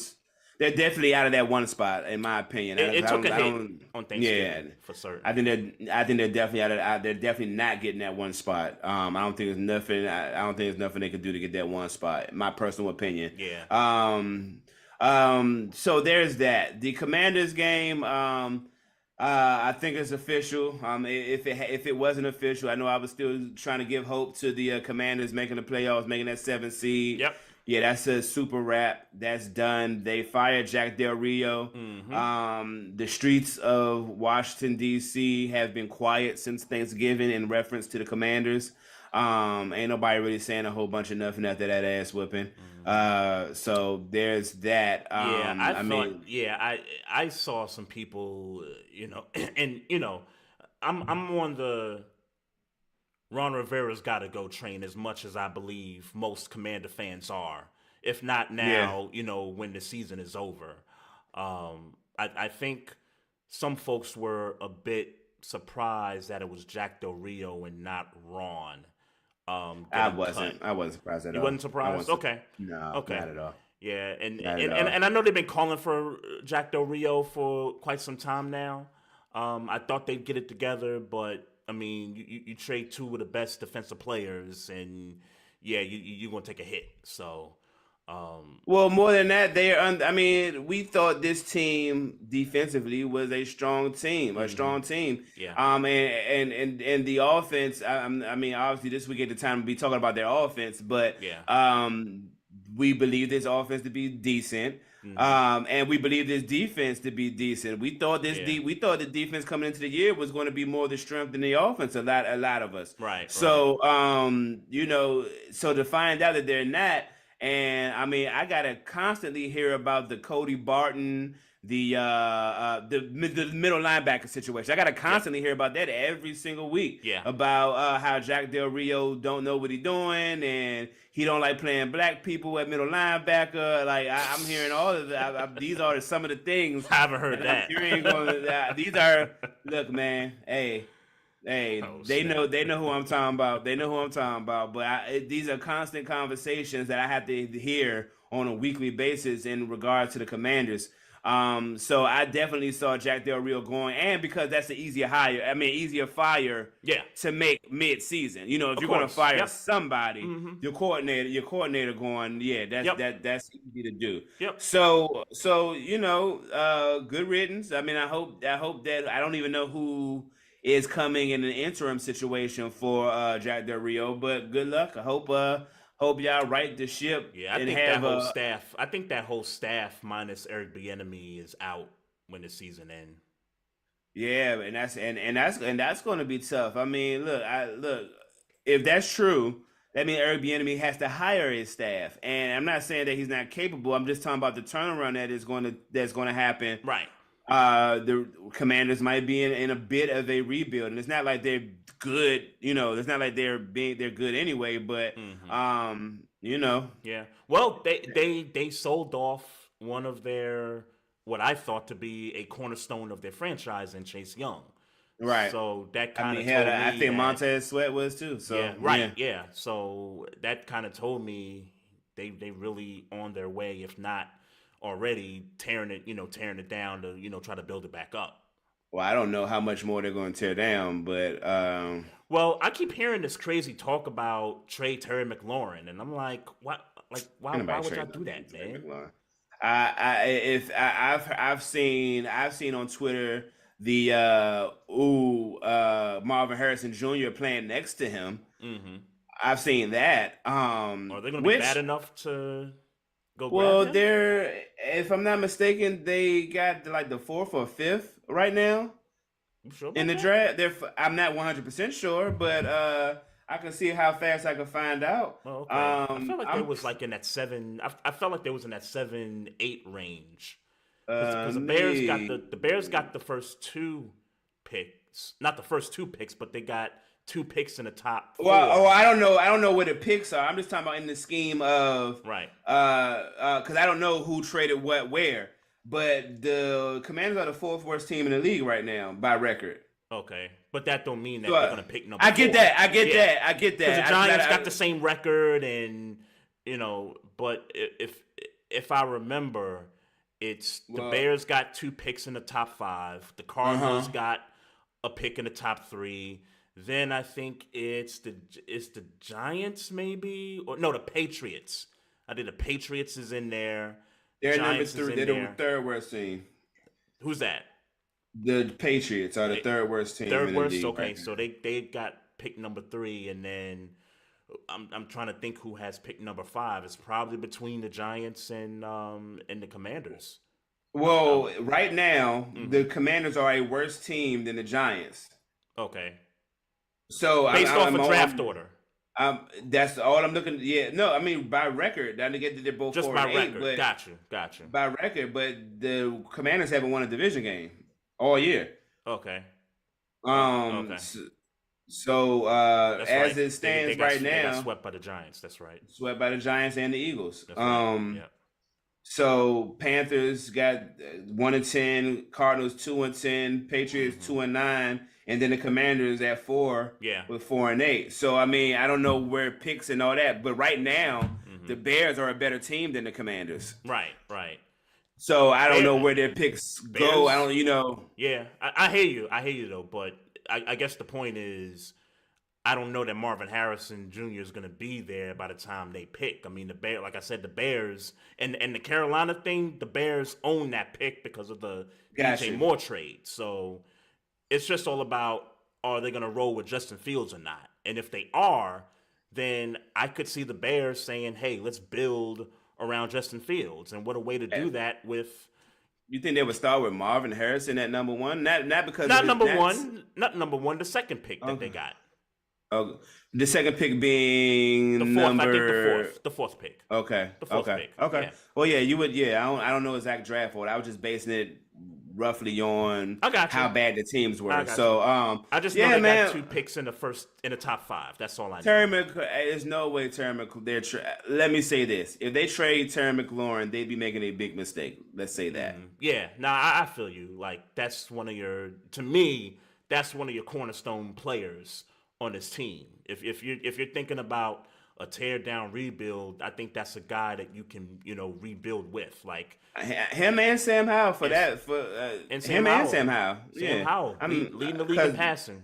E: They're definitely out of that 1 spot, in my opinion.
D: It took a hit on Thanksgiving, for certain.
E: I think they're definitely they're definitely not getting that 1 spot. I don't think there's nothing. I don't think there's nothing they could do to get that 1 spot. In my personal opinion.
D: Yeah.
E: So there's that. The Commanders game, I think it's official. If it wasn't official, I know I was still trying to give hope to the Commanders making the playoffs, making that 7th seed.
D: Yep.
E: Yeah, that's a super wrap. That's done. They fired Jack Del Rio. The streets of Washington, D.C. have been quiet since Thanksgiving in reference to the Commanders. Ain't nobody really saying a whole bunch of nothing after that ass whipping. So there's that.
D: I saw some people, and I'm on the Ron Rivera's got to go train as much as I believe most Commander fans are. If not now, when the season is over. I think some folks were a bit surprised that it was Jack Del Rio and not Ron.
E: I wasn't surprised at all.
D: You wasn't surprised? Okay.
E: No,
D: okay.
E: Not at all.
D: Yeah, and I know they've been calling for Jack Del Rio for quite some time now. I thought they'd get it together, but I mean, you trade 2 of the best defensive players, and you're gonna take a hit. So,
E: well, more than that, we thought this team defensively was a strong team,
D: Yeah.
E: And the offense. I mean, obviously, this we get the time to be talking about their offense, but we believe this offense to be decent. And we believe this defense to be decent. We thought we thought the defense coming into the year was going to be more the strength than the offense. A lot of us.
D: Right.
E: So, so to find out that they're not, and I mean, I gotta constantly hear about the Cody Barton, the middle linebacker situation. I gotta constantly hear about that every single week.
D: Yeah.
E: About how Jack Del Rio don't know what he's doing, and he don't like playing black people at middle linebacker. Like I'm hearing all of that. These are some of the things
D: I haven't heard that.
E: These are look, man. Hey, they know who I'm talking about. They know who I'm talking about. But these are constant conversations that I have to hear on a weekly basis in regard to the Commanders. So I definitely saw Jack Del Rio going, and because that's the easier fire to make mid-season. If you're going to fire somebody, your coordinator going, that's easy to do.
D: Yep.
E: So good riddance. I mean, I hope that I don't even know who is coming in an interim situation for Jack Del Rio, but good luck. I hope y'all right the ship.
D: Yeah, I think that whole staff. I think that whole staff minus Eric Bieniemy is out when the season ends.
E: Yeah, and that's going to be tough. I mean, look, if that's true, that means Eric Bieniemy has to hire his staff. And I'm not saying that he's not capable. I'm just talking about the turnaround that's going to happen.
D: Right.
E: The Commanders might be in a bit of a rebuild, and it's not like they're good. It's not like they're good anyway. But
D: Yeah. Well, they sold off one of their what I thought to be a cornerstone of their franchise in Chase Young.
E: right.
D: So that
E: I
D: kind of
E: mean, hell,
D: told me
E: I think
D: that,
E: Montez Sweat was too. So
D: yeah, right, yeah. So that kind of told me they really on their way, if not already tearing it down to try to build it back up.
E: Well, I don't know how much more they're going to tear down, but
D: Well, I keep hearing this crazy talk about Terry McLaurin, and I'm like, what? Like, why would y'all do that, man?
E: I've seen on Twitter the Marvin Harrison Jr. playing next to him.
D: Mm-hmm.
E: I've seen that.
D: Are they going to be bad enough to go?
E: Well,
D: grab him?
E: if I'm not mistaken, they got like the 4th or 5th right now
D: You sure about
E: in the
D: that?
E: draft. I'm not 100% sure, but I can see how fast I can find out.
D: Oh, okay. I felt like there was like in that 7. I felt like there was in that 7-8 range. Because the Bears got the first 2 picks, not the first 2 picks, but they got 2 picks in the top 4.
E: Well, I don't know. I don't know what the picks are. I'm just talking about in the scheme of
D: Right.
E: Because I don't know who traded what where. But the Commanders are the 4th worst team in the league right now by record.
D: Okay, but that don't mean that
E: So,
D: they're gonna pick number.
E: I get
D: 4.
E: that. I get that.
D: Because the Giants got the same record, and but if I remember, it's the Bears got 2 picks in the top 5. The Cardinals got a pick in the top 3. Then I think it's the Giants maybe, or no, the Patriots. I think the Patriots is in there.
E: They're
D: Giants
E: number 3. They're the 3rd worst team.
D: Who's that?
E: The Patriots are the 3rd worst team.
D: Third
E: in the
D: worst.
E: league
D: Okay,
E: right
D: so they got pick number 3, and then I'm trying to think who has pick number 5. It's probably between the Giants and the Commanders.
E: Well, right now the Commanders are a worse team than the Giants.
D: Okay.
E: So
D: based off a draft order.
E: That's all I'm looking. Yeah, no, I mean by record. I get they're both
D: just
E: 4
D: by
E: and 8,
D: record.
E: but
D: Got you.
E: by record. But the Commanders haven't won a division game all year.
D: Okay.
E: Okay. So
D: That's
E: as
D: right.
E: it stands right now,
D: they got swept by the Giants. That's right.
E: Swept by the Giants and the Eagles.
D: That's right. Yeah.
E: So Panthers got 1-10, Cardinals 2-10, Patriots 2-9, and then the Commanders at 4 with 4-8. So I mean, I don't know where picks and all that, but right now the Bears are a better team than the Commanders.
D: Right.
E: So I don't know where their picks go. I don't,
D: Yeah, I hear you. I hear you though, but I guess the point is, I don't know that Marvin Harrison Jr. is going to be there by the time they pick. I mean, like I said, the Bears and the Carolina thing, the Bears own that pick because of the DJ Moore trade. So it's just all about, are they going to roll with Justin Fields or not? And if they are, then I could see the Bears saying, hey, let's build around Justin Fields. And what a way to do that with...
E: You think they would start with Marvin Harrison at number 1? Not because
D: not number 1, not number 1, the second pick that they got.
E: The second pick being
D: the 4th, I think the fourth pick.
E: Okay.
D: The fourth pick.
E: Okay.
D: Yeah.
E: Well, yeah, you would. Yeah, I don't know exact draft order. I was just basing it roughly on how bad the teams were. So,
D: I just know they got 2 picks in the top 5. That's all I know.
E: There's no way Terry McLaurin. Let me say this: if they trade Terry McLaurin, they'd be making a big mistake. Let's say that.
D: Yeah. I feel you. Like that's one of your cornerstone players on this team. If you're thinking about a tear down rebuild, I think that's a guy that you can rebuild with. Like
E: him and Sam Howell and Sam Howell.
D: Sam Howell leading the league in passing.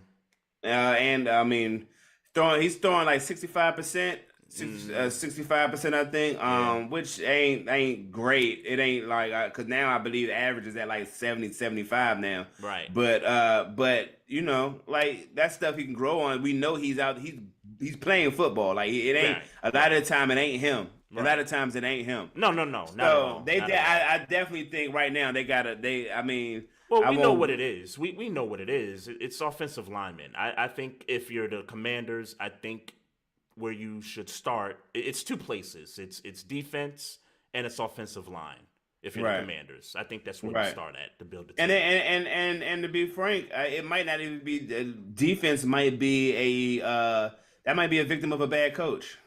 E: And I mean, he's throwing like 65%. 65%, I think, which ain't great. It ain't like because now I believe the average is at like 70, 75 now.
D: Right.
E: But like that stuff he can grow on. We know he's out. He's playing football. Like it ain't a lot of the time. It ain't him. Right. A lot of times it ain't him.
D: No. Not at all.
E: I definitely think right now they gotta.
D: Well, we know what it is. We know what it is. It's offensive linemen. I think if you're the Commanders, I think where you should start, it's 2 places. It's defense and it's offensive line. if you're the Commanders. I think that's where you start at to build the team.
E: And to be frank, it might not even be defense. Might be that might be a victim of a bad coach.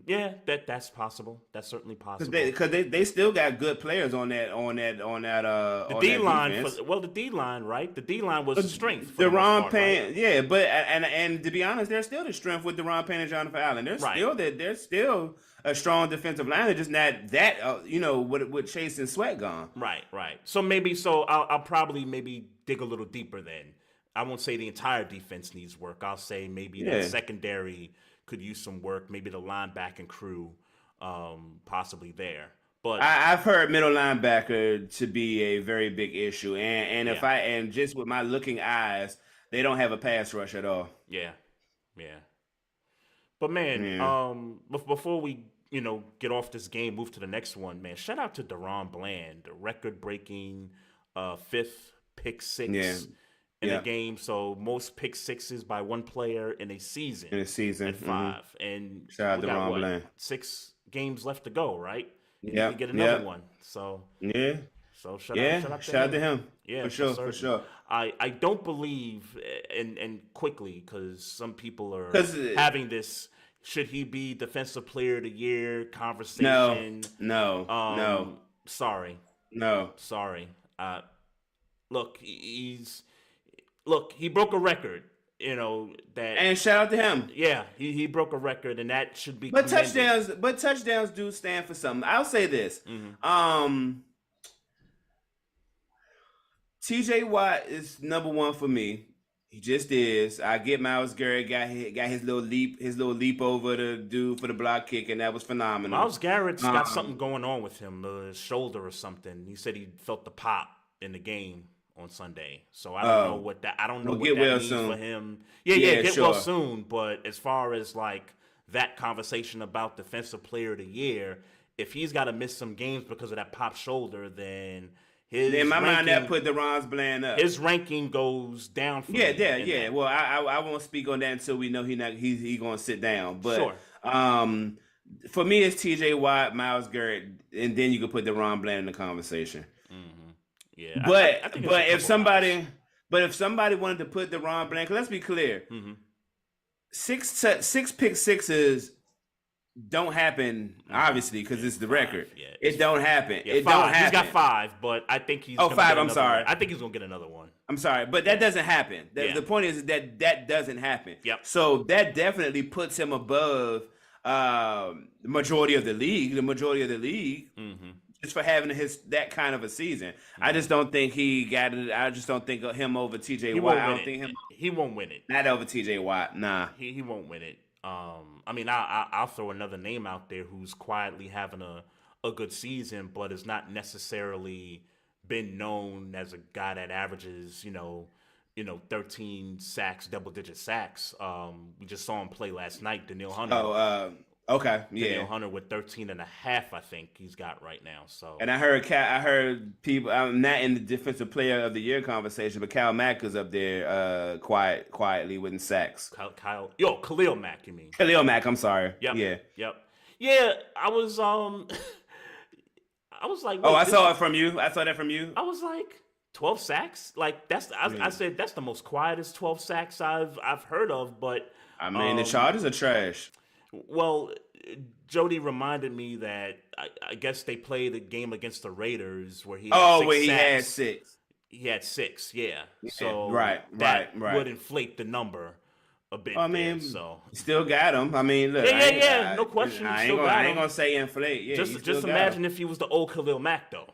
D: Yeah, that's possible. That's certainly possible.
E: Because they still got good players on that
D: the D line. The D line, right? The D line was the strength.
E: Deron Payne, right? Yeah, but and to be honest, there's still the strength with Deron Payne and Jonathan Allen. There's still a strong defensive line. They're just not that with Chase and Sweat gone.
D: Right. So I'll probably dig a little deeper then. I won't say the entire defense needs work. I'll say maybe the secondary could use some work. Maybe the linebacking crew, possibly there. But
E: I've heard middle linebacker to be a very big issue, and just with my looking eyes, they don't have a pass rush at all.
D: Yeah. But man, before we get off this game, move to the next one, man. Shout out to DaRon Bland, record-breaking 5th pick six. In a game, so most pick sixes by one player in a season.
E: At
D: 5, and
E: shout out to DaRon Bland.
D: 6 games left to go, right?
E: Yeah,
D: get another one. So shout out to him. Yeah,
E: for sure.
D: I don't believe, and quickly, because some people are having this. Should he be Defensive Player of the Year conversation?
E: No.
D: Sorry. Look, he broke a record,
E: and shout out to him.
D: Yeah, he broke a record, and that should be
E: commended. touchdowns do stand for something. I'll say this. TJ Watt is number 1 for me. He just is. I get Myles Garrett got his little leap over to do for the block kick, and that was phenomenal.
D: Myles Garrett's got something going on with him, his shoulder or something. He said he felt the pop in the game on Sunday, so I don't know what that. I don't know what that means for him. Get well soon. But as far as like that conversation about Defensive Player of the Year, if he's got to miss some games because of that pop shoulder, then in my mind that put
E: DaRon Bland up.
D: His ranking goes down. For
E: yeah. Well, I won't speak on that until we know he's going to sit down. But
D: sure.
E: For me, it's T.J. Watt, Myles Garrett, and then you can put DaRon Bland in the conversation.
D: Yeah,
E: but if somebody wanted to put DaRon Bland, let's be clear, 6 pick sixes don't happen, obviously, because it's the record. It don't happen.
D: It don't happen. He's got 5, but I think he's.
E: 5. I'm sorry.
D: I think he's gonna get another one.
E: I'm sorry, but that doesn't happen. The point is that doesn't happen.
D: Yep.
E: So that definitely puts him above the majority of the league. Just for having that kind of a season. I just don't think he got it. I just don't think of him over TJ Watt.
D: He won't win it.
E: Not over TJ Watt. Nah.
D: He won't win it. I'll throw another name out there who's quietly having a good season, but has not necessarily been known as a guy that averages, 13 sacks, double-digit sacks. We just saw him play last night, Daniil Hunter.
E: Okay,
D: Daniil Hunter with 13.5, I think he's got right now. So,
E: and I heard people. I'm not in the Defensive Player of the Year conversation, but Kyle Mack is up there, quietly winning sacks.
D: Khalil Mack, you mean?
E: Khalil Mack. I'm sorry.
D: Yep. Yeah, I was like,
E: I saw it from you. I saw that from you.
D: I was like, 12 sacks? Like I said that's the most quietest 12 sacks I've heard of. But
E: I mean, the Chargers are trash.
D: Well, Jody reminded me that I guess they played a game against the Raiders where he had 6. He had 6, yeah. So that would inflate the number a bit.
E: I mean,
D: so
E: still got him. I mean, look,
D: no question.
E: I ain't gonna say inflate. Yeah,
D: just imagine if he was the old Khalil Mack though.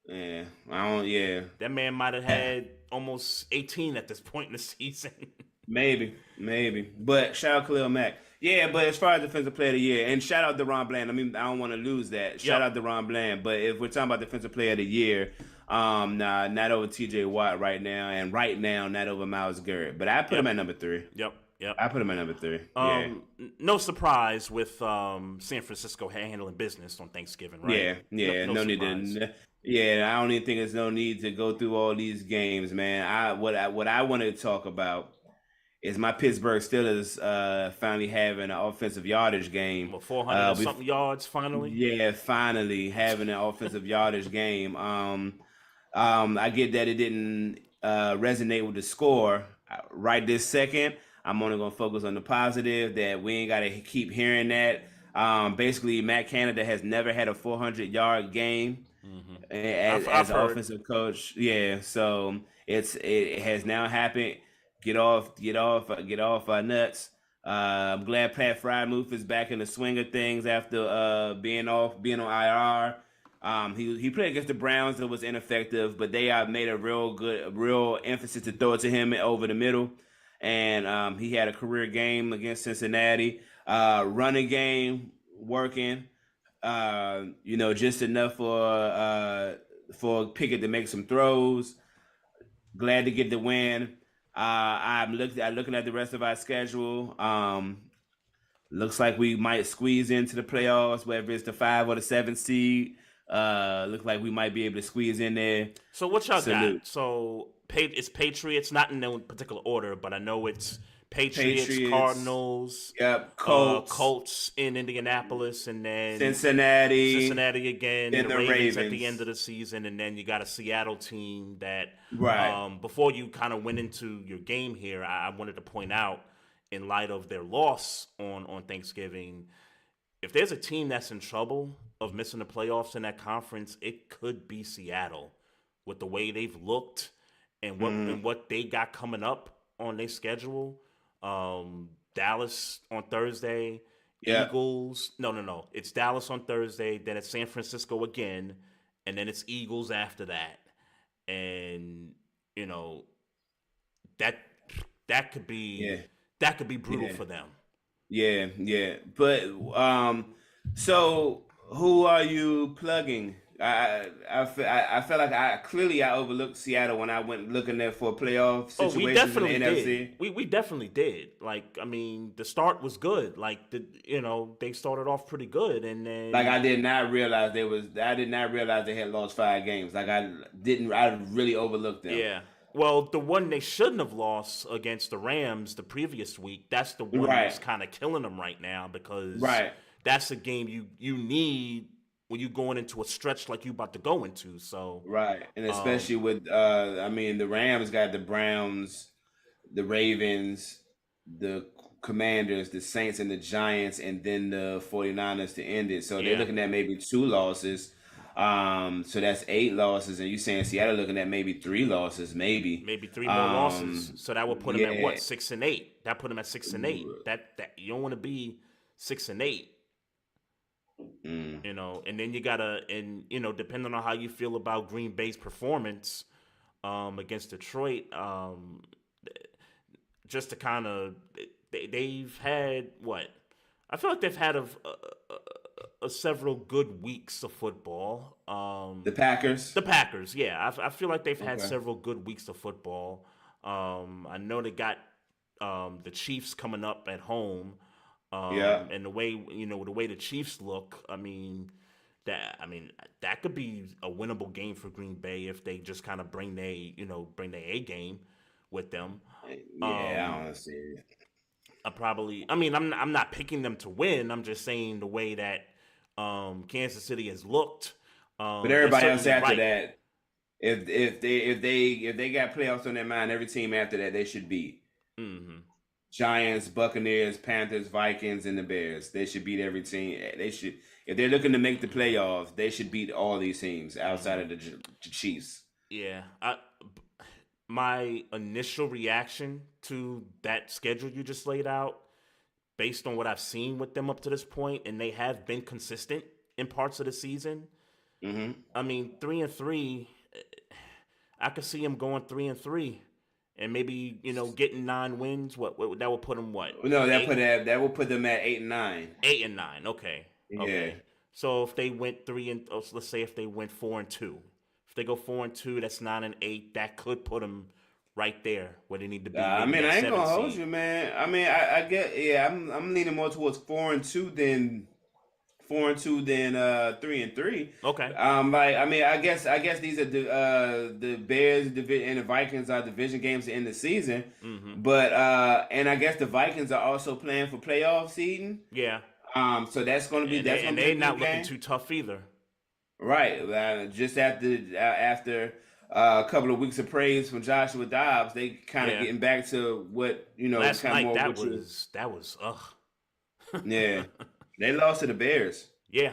E: Yeah, I don't. Yeah,
D: that man might have had almost 18 at this point in the season.
E: Maybe. But shout out Khalil Mack. Yeah, but as far as Defensive Player of the Year, and shout out DaRon Bland. I mean, I don't want to lose that. Shout out DaRon Bland. But if we're talking about Defensive Player of the Year, not over TJ Watt right now, and right now not over Myles Garrett. But I put him at number 3.
D: Yep.
E: I put him at number 3.
D: No surprise with San Francisco handling business on Thanksgiving, right?
E: Yeah. No need to. Yeah, I don't even think there's no need to go through all these games, man. What I wanted to talk about is my Pittsburgh Steelers finally having an offensive yardage game.
D: Well, 400 and something yards finally.
E: Yeah, finally having an offensive yardage game. I get that it didn't resonate with the score right this second. I'm only gonna focus on the positive that we ain't gotta keep hearing that. Basically, Matt Canada has never had a 400-yard game as an offensive coach. Yeah, so it has now happened. Get off our nuts. I'm glad Pat Freiermuth is back in the swing of things after being on IR. He played against the Browns and was ineffective, but they made a real emphasis to throw it to him over the middle. And he had a career game against Cincinnati. Running game working, just enough for Pickett to make some throws. Glad to get the win. I'm looking at the rest of our schedule. Looks like we might squeeze into the playoffs, whether it's the 5 or the 7 seed. Looks like we might be able to squeeze in there.
D: So what y'all got? So it's Patriots, not in no particular order, but I know it's Patriots, Cardinals, Colts in Indianapolis, and then Cincinnati again,
E: and the Ravens
D: at the end of the season, and then you got a Seattle team that before you kind of went into your game here, I wanted to point out, in light of their loss on Thanksgiving, if there's a team that's in trouble of missing the playoffs in that conference, it could be Seattle, with the way they've looked and what they got coming up on their schedule. Dallas on Thursday, Eagles. No. It's Dallas on Thursday, then it's San Francisco again, and then it's Eagles after that. And that could be brutal for them.
E: Yeah. But so who are you plugging? I feel like I overlooked Seattle when I went looking there for playoff situations
D: we definitely
E: in the NFC.
D: We definitely did. Like, I mean, the start was good. Like, they started off pretty good, and then
E: I did not realize they had lost 5 games. Like I really overlooked them.
D: Yeah. Well, the one they shouldn't have lost against the Rams the previous week, that's the one that's kind of killing them right now, because that's a game you need when you're going into a stretch like you about to go into. So
E: and especially with the Rams got the Browns, the Ravens, the Commanders, the Saints, and the Giants, and then the 49ers to end it. So they're looking at maybe 2 losses. So that's 8 losses, and you're saying Seattle looking at maybe 3 losses, maybe
D: 3 more losses. So that would put them at what, 6-8? That put them at 6-8. That you don't want to be 6-8. And then you gotta, depending on how you feel about Green Bay's performance against Detroit, just to kind of, they've had what? I feel like they've had a several good weeks of football.
E: The Packers,
D: yeah. I feel like they've had several good weeks of football. I know they got the Chiefs coming up at home. And the way the Chiefs look, that could be a winnable game for Green Bay if they just kind of bring their A game with them.
E: I don't see it.
D: I'm not picking them to win. I'm just saying the way that Kansas City has looked.
E: But everybody else after that, if they got playoffs on their mind, every team after that they should beat.
D: Mm-hmm.
E: Giants, Buccaneers, Panthers, Vikings, and the Bears. They should beat every team. They should, if they're looking to make the playoffs, they should beat all these teams outside of the Chiefs.
D: Yeah, my initial reaction to that schedule you just laid out, based on what I've seen with them up to this point, and they have been consistent in parts of the season. Mm-hmm. 3-3, I could see them going 3-3. And maybe, getting 9 wins. What that would put them what?
E: No, that would put them at 8-9.
D: 8-9. Okay.
E: Yeah.
D: Okay. So if they went let's say if they went 4-2, if they go 4-2, that's 9-8. That could put them right there where they need to be.
E: I ain't gonna hold you, man. I get, I'm leaning more towards 4-2 than 4-2 than 3-3.
D: Okay.
E: I guess these are the Bears and the Vikings are division games in the season.
D: Mm-hmm.
E: But and I guess the Vikings are also playing for playoff seeding.
D: Yeah.
E: So that's going to be
D: and
E: a
D: they're
E: good
D: not looking
E: game.
D: too tough either.
E: Right. Just after a couple of weeks of praise from Joshua Dobbs, they kind of getting back to what
D: Last
E: kind
D: night
E: of more
D: that was ugh.
E: Yeah, they lost to the Bears.
D: Yeah.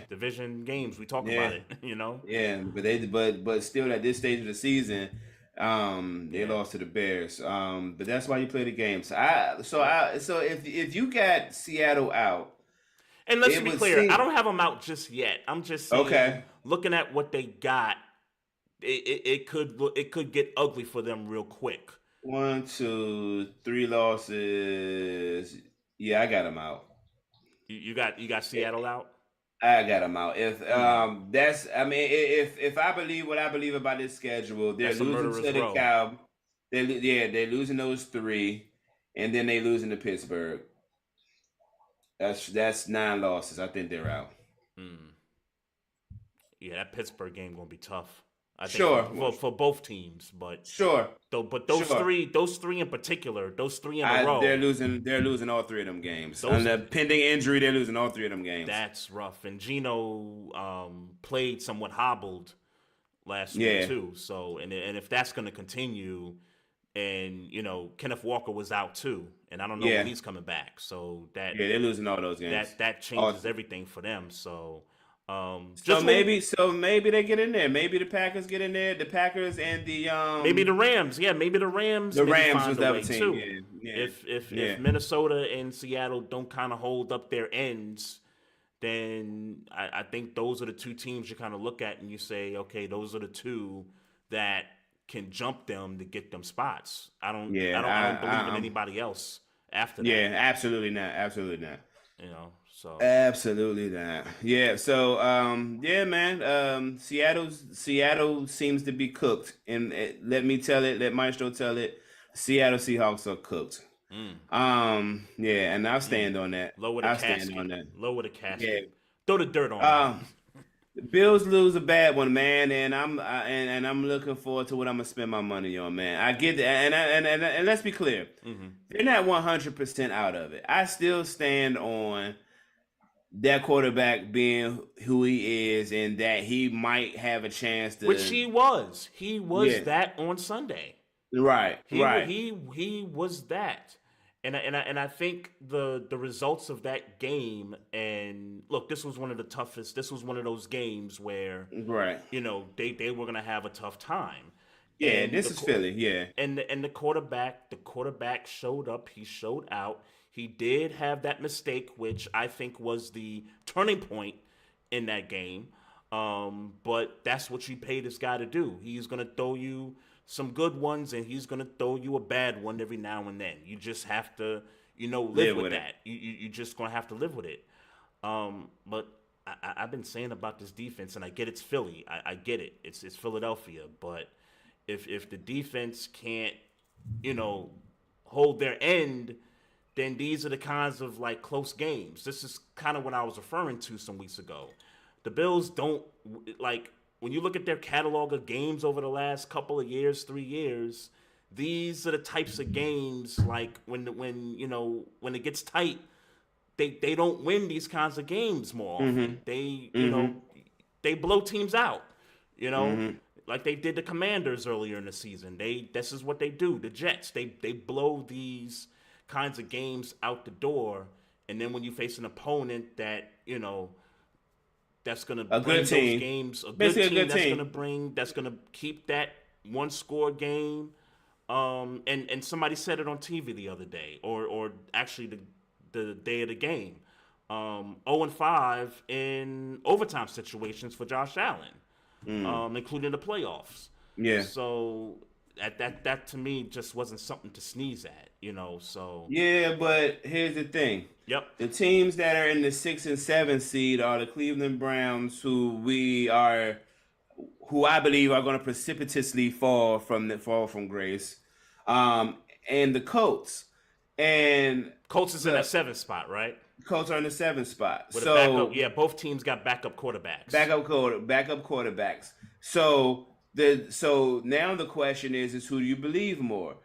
D: Division games, we talk about it.
E: Yeah, but still at this stage of the season, they lost to the Bears. But that's why you play the game. So if you got Seattle out.
D: And let's be clear, I don't have them out just yet. I'm just saying, looking at what they got, it could get ugly for them real quick.
E: 1, 2, 3 losses. Yeah, I got them out.
D: You got Seattle out?
E: I got them out. If if I believe what I believe about this schedule, they're losing to the Cowboys. They're losing those 3, and then they losing to Pittsburgh. That's 9 losses. I think they're out.
D: Yeah, that Pittsburgh game gonna be tough. I think for both teams, but those three in particular, those 3 in a row,
E: they're losing all 3 of them games. Under pending injury, they're losing all 3 of them games.
D: That's rough. And Geno played somewhat hobbled last week too. So and if that's gonna continue, and Kenneth Walker was out too, and I don't know when he's coming back. So
E: they're losing all those games.
D: That changes everything for them. So.
E: Maybe they get in there. Maybe the Packers get in there. The Packers and the
D: maybe the Rams. Yeah, maybe the Rams.
E: The Rams was the other
D: team
E: too.
D: If Minnesota and Seattle don't kind of hold up their ends, then I think those are the 2 teams you kind of look at and you say, okay, those are the 2 that can jump them to get them spots. I don't believe in anybody else after that.
E: Yeah, absolutely not.
D: So
E: absolutely not. Yeah. So man. Seattle seems to be cooked, and let Maestro tell it. Seattle Seahawks are cooked. Yeah, and I'll stand on that.
D: Lower the casket. Yeah. Throw the dirt on them.
E: The Bills lose a bad one, man, and I'm looking forward to what I'm gonna spend my money on, man. I get that, and let's be clear, they're not 100% out of it. I still stand on that quarterback being who he is, and that he might have a chance to.
D: Which he was. He was that on Sunday.
E: Right.
D: He was that. And I think the results of that game, and look, this was one of the toughest. This was one of those games where they were gonna have a tough time.
E: Yeah, and this is Philly. Yeah,
D: and the quarterback showed up. He showed out. He did have that mistake, which I think was the turning point in that game. But that's what you pay this guy to do. He's gonna throw you some good ones, and he's going to throw you a bad one every now and then. You just have to, live with that. You just going to have to live with it. But I've been saying about this defense, and I get it's Philly. I get it. It's Philadelphia. But if the defense can't, hold their end, then these are the kinds of, close games. This is kind of what I was referring to some weeks ago. The Bills don't, when you look at their catalog of games over the last couple of years, 3 years, these are the types of games when it gets tight, they don't win these kinds of games more often. They they blow teams out, like they did the Commanders earlier in the season. This is what they do. The Jets, they blow these kinds of games out the door, and then when you face an opponent that that's going to bring those games, that's going to keep that one-score game. And somebody said it on TV the other day, or actually the day of the game. 0-5 in overtime situations for Josh Allen, including the playoffs.
E: Yeah.
D: So that to me just wasn't something to sneeze at, so.
E: Yeah, but here's the thing.
D: Yep.
E: The teams that are in the 6 and 7 seed are the Cleveland Browns, who I believe are going to precipitously fall from grace, and the Colts. And
D: Colts is in that 7th spot, right?
E: Colts are in the 7th spot.
D: With
E: so
D: a backup, yeah, both teams got backup quarterbacks.
E: Backup quarterbacks. So now the question is who do you believe more?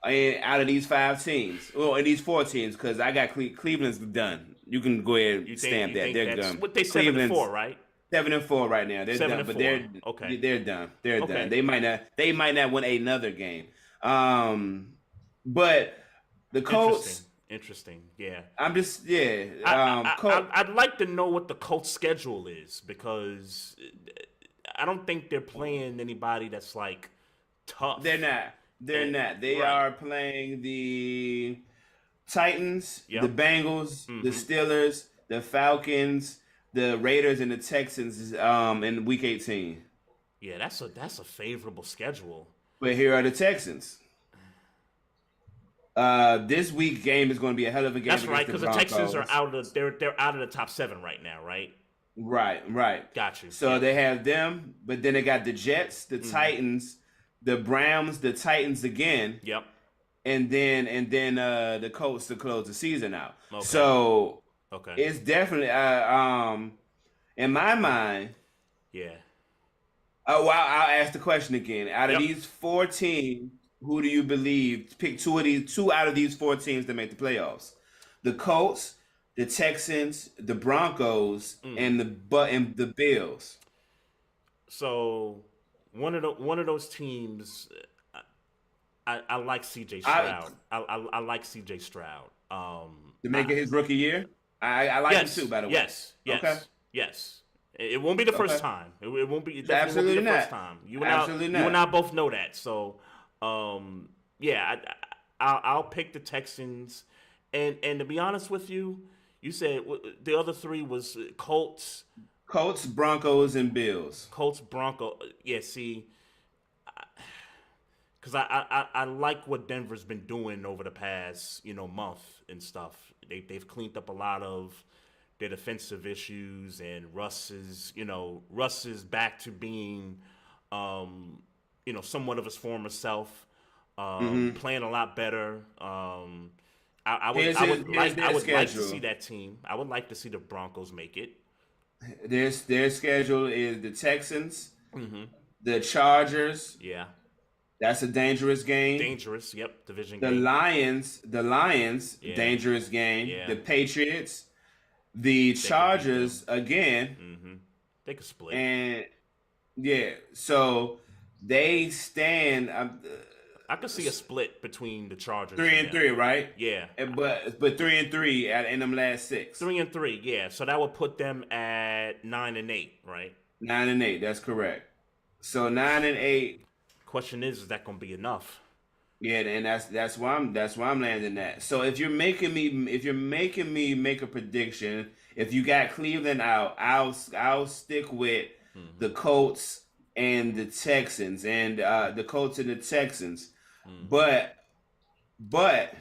E: Out of these 5 teams, well, in these 4 teams, because I got Cleveland's done. You can go ahead and stamp that. They're done.
D: What they 7-4, right?
E: 7-4 right now. They're done, but they're
D: okay.
E: They're done. They're
D: okay.
E: done. They might not win another game. But the Colts.
D: Interesting. Yeah.
E: I'm just
D: I'd like to know what the Colts schedule is because I don't think they're playing anybody that's like tough.
E: They're not. They are playing the Titans, the Bengals, the Steelers, the Falcons, the Raiders, and the Texans in Week 18.
D: Yeah, that's a favorable schedule.
E: But here are the Texans. This week game is going to be a hell of a game.
D: That's right, because the Texans are out of they're out of the top 7 right now, right?
E: Right.
D: Got you.
E: So they have them, but then they got the Jets, the Titans, the Browns, the Titans again.
D: Yep.
E: And then the Colts to close the season out. Okay. So it's definitely in my mind.
D: Yeah.
E: I'll ask the question again. Out of these 4 teams, who do you believe pick two out of these 4 teams to make the playoffs? The Colts, the Texans, the Broncos, and the Bills.
D: So one of those teams, I like CJ Stroud. I like CJ Stroud.
E: To make it his rookie year, I like him too. By the way,
D: yes. It won't be the first time. It won't be. It
E: Absolutely
D: won't be the
E: not.
D: first time. You and I both know that. So, I'll pick the Texans. And to be honest with you, you said the other 3 was Colts,
E: Broncos, and Bills.
D: Colts, Broncos. Yeah, see, because I like what Denver's been doing over the past month and stuff. They've cleaned up a lot of their defensive issues, and Russ is back to being somewhat of his former self, playing a lot better. I would like to see that team. I would like to see the Broncos make it.
E: Their schedule is the Texans, the Chargers.
D: Yeah.
E: That's a dangerous game.
D: Dangerous, yep. Division
E: game. The Lions, yeah. Dangerous game. Yeah. The Patriots, the Chargers again.
D: Mm-hmm. They could split.
E: And so they stand.
D: I could see a split between the Chargers.
E: 3-3, right?
D: Yeah.
E: But 3-3 in them last 6.
D: 3-3, yeah. So that would put them at 9-8, right?
E: 9-8, that's correct. So 9-8.
D: Question is that going to be enough?
E: Yeah, and that's why I'm landing at. So if you're making me make a prediction, if you got Cleveland out, I'll stick with the Colts and the Texans and the Colts and the Texans. But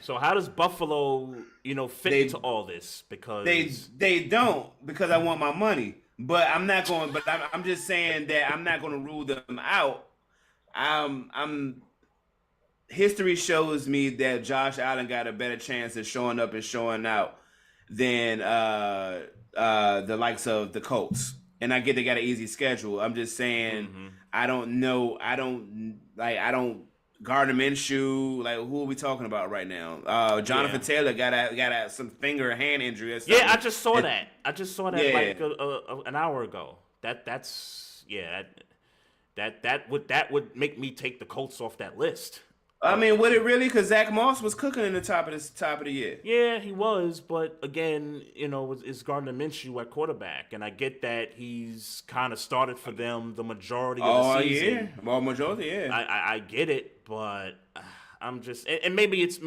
D: so how does Buffalo, fit into all this? Because
E: they don't, because I want my money. But I'm not going. But I'm just saying that I'm not going to rule them out. History shows me that Josh Allen got a better chance of showing up and showing out than the likes of the Colts. And I get they got an easy schedule. I'm just saying I don't know. I don't Gardner Minshew. Like, who are we talking about right now? Jonathan Taylor got some finger or hand injury or something.
D: Yeah, I just saw that. Like an hour ago. That would make me take the Colts off that list.
E: I mean, would it really? Because Zach Moss was cooking in the top of the year.
D: Yeah, he was. But again, it's Gardner Minshew at quarterback, and I get that he's kind of started for them the majority of the season.
E: Majority, yeah.
D: I get it, but I'm just, and maybe for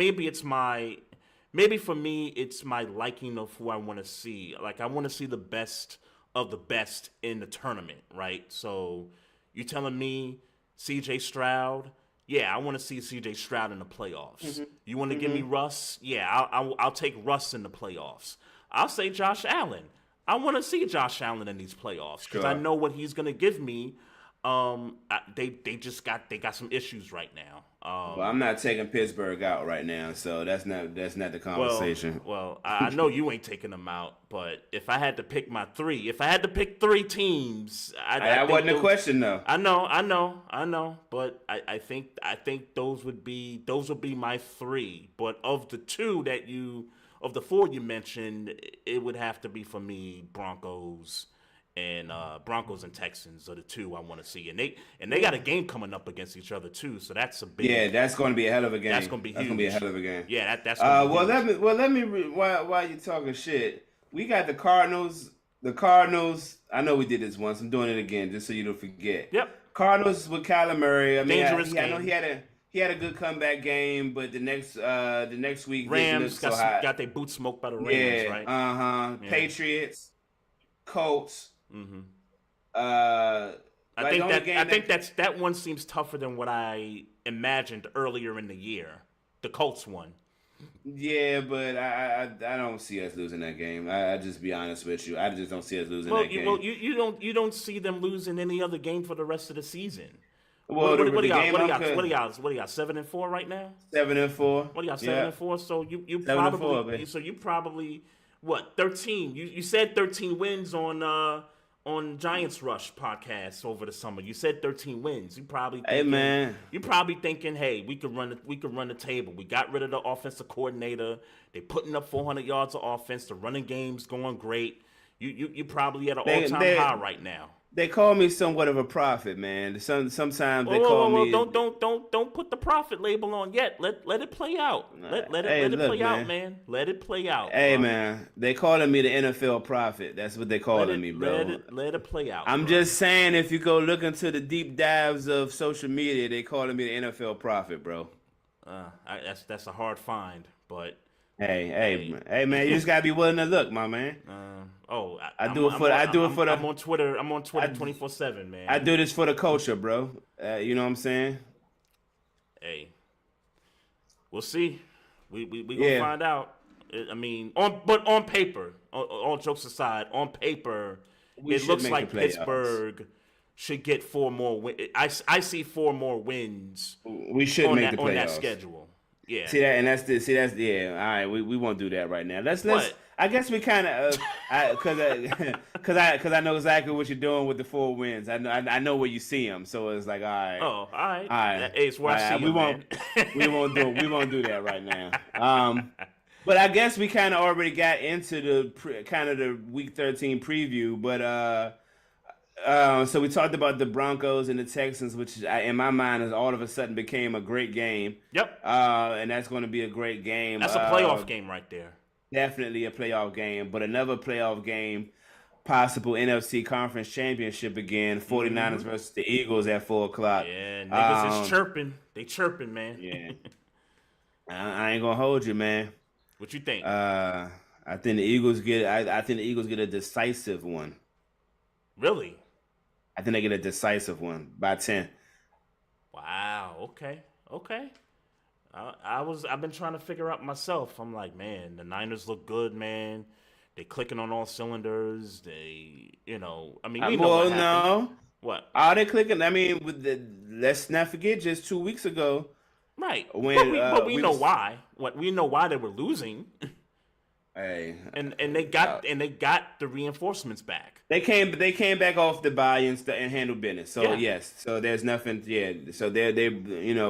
D: me it's my liking of who I want to see. Like, I want to see the best of the best in the tournament, right? So you telling me CJ Stroud? Yeah, I want to see C.J. Stroud in the playoffs. You want to give me Russ? Yeah, I'll take Russ in the playoffs. I'll say Josh Allen. I want to see Josh Allen in these playoffs because I know what he's going to give me. They got some issues right now.
E: Well, I'm not taking Pittsburgh out right now, so that's not the conversation.
D: Well, I know you ain't taking them out, but if I had to pick if I had to pick 3 teams,
E: That wasn't a question though.
D: I know, but I think those would be my 3. But of the 4 you mentioned, it would have to be for me Broncos and Texans are the 2 I want to see, and they got a game coming up against each other too, so that's a big.
E: Yeah, that's going to be a hell of a game.
D: That's going to be huge.
E: That's going to be a hell of a game.
D: Yeah, that's. Gonna be huge.
E: Let me while you talking shit, we got the Cardinals. The Cardinals. I know we did this once. I'm doing it again just so you don't forget.
D: Yep.
E: Cardinals with Kyler Murray. I mean,
D: dangerous game.
E: I know he had a good comeback game, but the next week
D: Rams got their boots smoked by the Rams, right?
E: Yeah. Patriots, Colts.
D: Mm-hmm.
E: I
D: think that one seems tougher than what I imagined earlier in the year. The Colts one.
E: Yeah, but I don't see us losing that game. I just be honest with you. I just don't see us losing that game. Well,
D: you don't see them losing any other game for the rest of the season.
E: Well,
D: what do you got? 7-4 right now?
E: 7-4.
D: What do you got? 7-4. So you probably what 13? You said 13 wins on Giants Rush podcast over the summer. You said 13 wins. You probably thinking, hey, we could run the table. We got rid of the offensive coordinator. They putting up 400 yards of offense. The running game's going great. You probably at an all-time high right now.
E: They call me somewhat of a prophet, man. Sometimes they call me.
D: Don't put the prophet label on yet. Let it play out. Let it play out, man. Let it play out.
E: Hey, man, they calling me the NFL prophet. That's what they calling me, bro.
D: Let it play out.
E: I'm just saying, if you go look into the deep dives of social media, they calling me the NFL prophet, bro.
D: That's a hard find, but.
E: Hey, man, you just gotta be willing to look, my man.
D: I do it for the. I'm on Twitter 24/7, man.
E: I do this for the culture, bro. You know what I'm saying?
D: Hey, we'll see. We gonna find out. I mean, on paper, all jokes aside, on paper, it looks like Pittsburgh should get 4 more wins. I see 4 more wins.
E: We should make the playoffs
D: on that schedule. Yeah.
E: See that, and that's yeah. All right, we won't do that right now. Let's. I guess we kind of because I know exactly what you're doing with the 4 wins. I know where you see them, so it's like all right.
D: Oh, all right. Hey, it's where I see
E: we won't we won't do that right now. But I guess we kind of already got into the week 13 preview, but so we talked about the Broncos and the Texans, which in my mind has all of a sudden became a great game.
D: Yep.
E: And that's going to be a great game.
D: That's a playoff game right there.
E: Definitely a playoff game, but another playoff game, possible NFC Conference Championship again, 49ers versus the Eagles at 4 o'clock.
D: Yeah, niggas is chirping. They chirping, man.
E: Yeah. I ain't going to hold you, man.
D: What you think?
E: I think the Eagles get a decisive one.
D: Really?
E: I think they get a decisive one by 10.
D: Wow. Okay. I've been trying to figure out myself. I'm like, man, the Niners look good, man. They clicking on all cylinders. They, I mean, we know what happened.
E: No.
D: What?
E: Are they clicking? I mean, let's not forget, just 2 weeks ago.
D: Right.
E: When,
D: but we know why. We know why they were losing.
E: Hey.
D: And they got the reinforcements back.
E: They came back off the bye and handled business. So yes. So there's nothing. Yeah. So they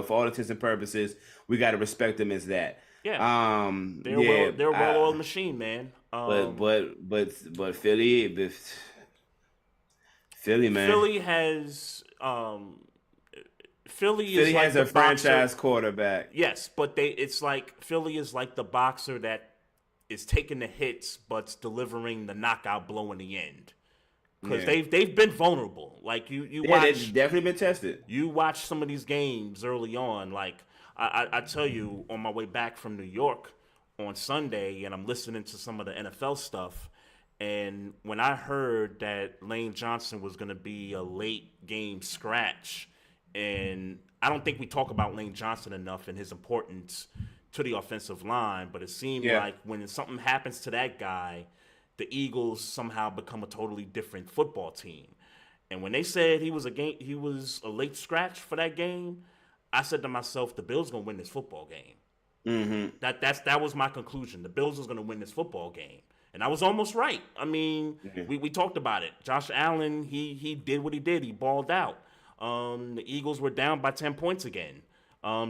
E: for all intents and purposes, we got to respect them as that.
D: Yeah. They're a well-oiled machine, man.
E: But Philly, man.
D: Philly has Philly
E: has
D: like
E: a franchise quarterback.
D: Yes, but it's like Philly is like the boxer that is taking the hits but's delivering the knockout blow in the end. Because they've been vulnerable. Like you watch,
E: they've definitely been tested.
D: You watch some of these games early on. Like I tell you, on my way back from New York on Sunday, and I'm listening to some of the NFL stuff. And when I heard that Lane Johnson was going to be a late game scratch, and I don't think we talk about Lane Johnson enough and his importance to the offensive line, but it seemed like when something happens to that guy, the Eagles somehow become a totally different football team. And when they said he was a late scratch for that game, I said to myself, the Bills gonna win this football game.
E: Mm-hmm.
D: That was my conclusion. The Bills was gonna win this football game, and I was almost right. I mean, we talked about it. Josh Allen, he did what he did. He balled out. The Eagles were down by 10 points again.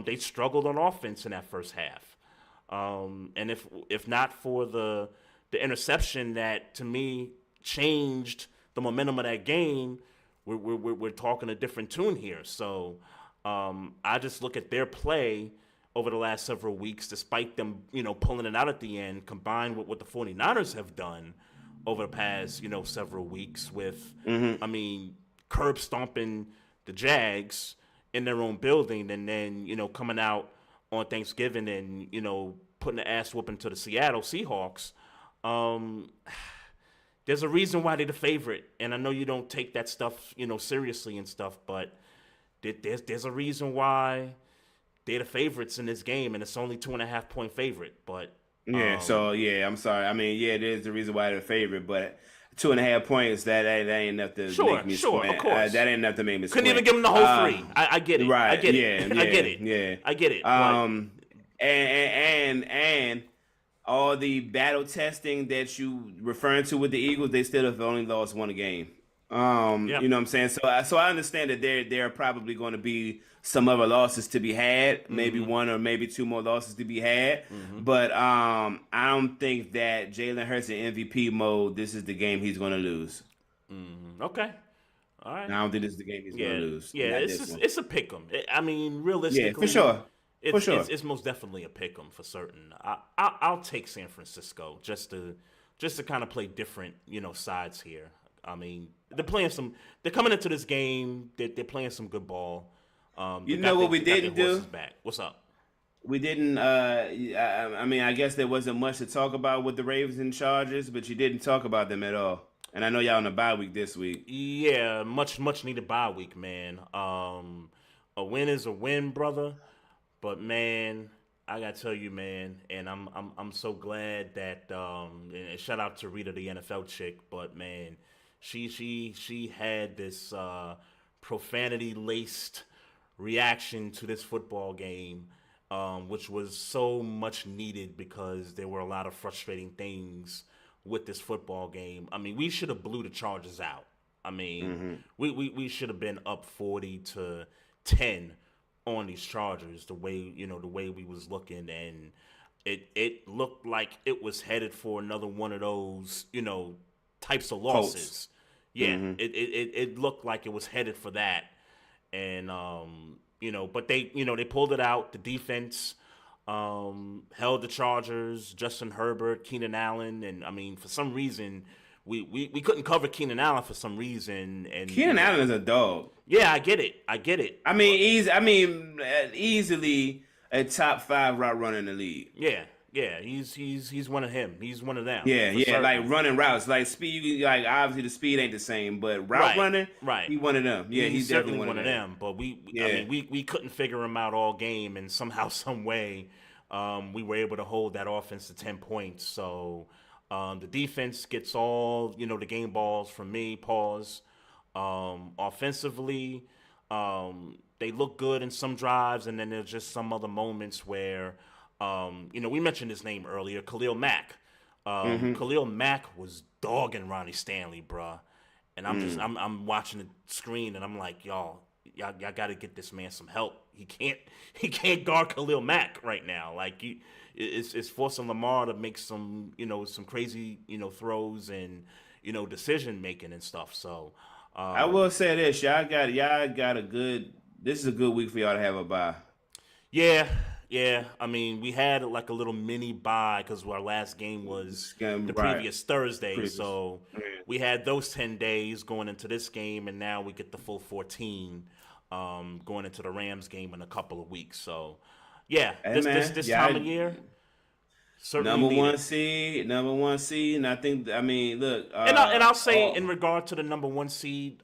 D: They struggled on offense in that first half. And if not for the interception that to me changed the momentum of that game, we're talking a different tune here. So I just look at their play over the last several weeks, despite them, pulling it out at the end, combined with what the 49ers have done over the past, several weeks with, curb stomping the Jags in their own building and then, coming out on Thanksgiving and, putting the ass whooping to the Seattle Seahawks. There's a reason why they're the favorite. And I know you don't take that stuff, seriously and stuff, but there's a reason why they're the favorites in this game, and it's only 2.5 point favorite. But
E: I'm sorry. I mean, there's the reason why they're the favorite, but 2.5 points, that ain't enough to make me squint.
D: Of course.
E: That ain't enough to make me
D: Couldn't
E: squint.
D: even give them the whole 3. I get it.
E: Right.
D: I get it.
E: Yeah.
D: I get it.
E: Yeah.
D: I get it.
E: And all the battle testing that you referring to with the Eagles, they still have only lost one game.
D: Yep.
E: You know what I'm saying? So I understand that there are probably going to be some other losses to be had, maybe one or maybe 2 more losses to be had. But I don't think that Jalen Hurts in MVP mode, this is the game he's going to lose.
D: Okay. All right.
E: I don't think this is the game he's going to lose.
D: Yeah, it's a pick 'em. I mean, realistically,
E: yeah, for sure.
D: It's most definitely a pick 'em for certain. I'll take San Francisco just to kind of play different, sides here. I mean, they're coming into this game. They're playing some good ball.
E: You know what we didn't do?
D: Back. What's up?
E: We didn't. I mean, I guess there wasn't much to talk about with the Ravens and Chargers, but you didn't talk about them at all. And I know y'all on a bye week this week.
D: Yeah, much needed bye week, man. A win is a win, brother. But man, I gotta tell you, man, and I'm so glad that and shout out to Rita, the NFL chick, but man, she had this profanity laced reaction to this football game, which was so much needed because there were a lot of frustrating things with this football game. I mean, we should have blew the Chargers out. I mean, we should have been up 40-10 on these Chargers the way we was looking, and it looked like it was headed for another one of those types of losses.
E: Colts.
D: Yeah, it looked like it was headed for that. And but they pulled it out. The defense held the Chargers, Justin Herbert, Keenan Allen, and I mean for some reason we couldn't cover Keenan Allen for some reason. And
E: Keenan Allen is a dog.
D: Yeah, I get it.
E: I mean, easily a top 5 route runner in the league.
D: Yeah, he's one of him. He's one of them.
E: Yeah,
D: certain.
E: like running routes, like speed. Like obviously the speed ain't the same, but route running,
D: right?
E: He one of them. Yeah, he's definitely
D: one of them. But we couldn't figure him out all game, and somehow, some way, we were able to hold that offense to 10 points. So the defense gets all the game balls from me. Pause. Offensively, they look good in some drives, and then there's just some other moments where. We mentioned his name earlier, Khalil Mack. Khalil Mack was dogging Ronnie Stanley, bruh. And I'm watching the screen and I'm like, y'all got to get this man some help. He can't guard Khalil Mack right now. Like it's forcing Lamar to make some some crazy throws and decision making and stuff. So
E: I will say this, y'all got a good. This is a good week for y'all to have a bye.
D: Yeah, I mean, we had like a little mini bye because our last game was the previous Thursday. So we had those 10 days going into this game, and now we get the full 14 going into the Rams game in a couple of weeks. So, yeah, this time of year, certainly
E: number one seed, and look.
D: And I'll say in regard to the number 1 seed,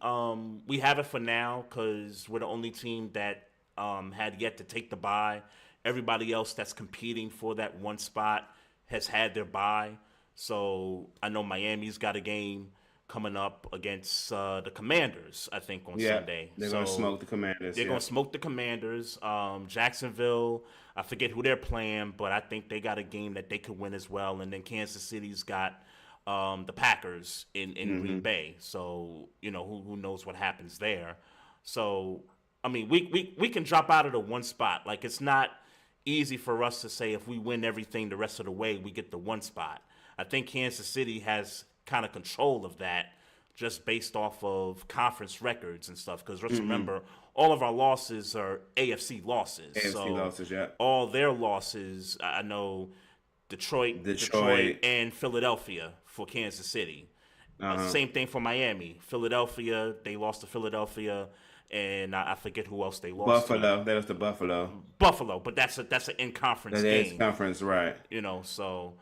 D: we have it for now because we're the only team that had yet to take the bye. Everybody else that's competing for that 1 spot has had their bye. So I know Miami's got a game coming up against the Commanders, I think, on Sunday.
E: They're going to smoke the Commanders.
D: They're going to smoke the Commanders. Jacksonville, I forget who they're playing, but I think they got a game that they could win as well. And then Kansas City's got the Packers in Green Bay. So, who knows what happens there. So, I mean, we can drop out of the one spot. Like, it's not easy for us to say if we win everything the rest of the way, we get the one spot. I think Kansas City has kind of control of that just based off of conference records and stuff. Because let's remember, all of our losses are AFC losses.
E: Losses, yeah.
D: All their losses, I know Detroit and Philadelphia for Kansas City. Same thing for Miami. Philadelphia, they lost to Philadelphia. And I forget who else they lost
E: Buffalo.
D: to.
E: That was the Buffalo.
D: Buffalo, but that's an in-conference game.
E: In-conference, right.
D: So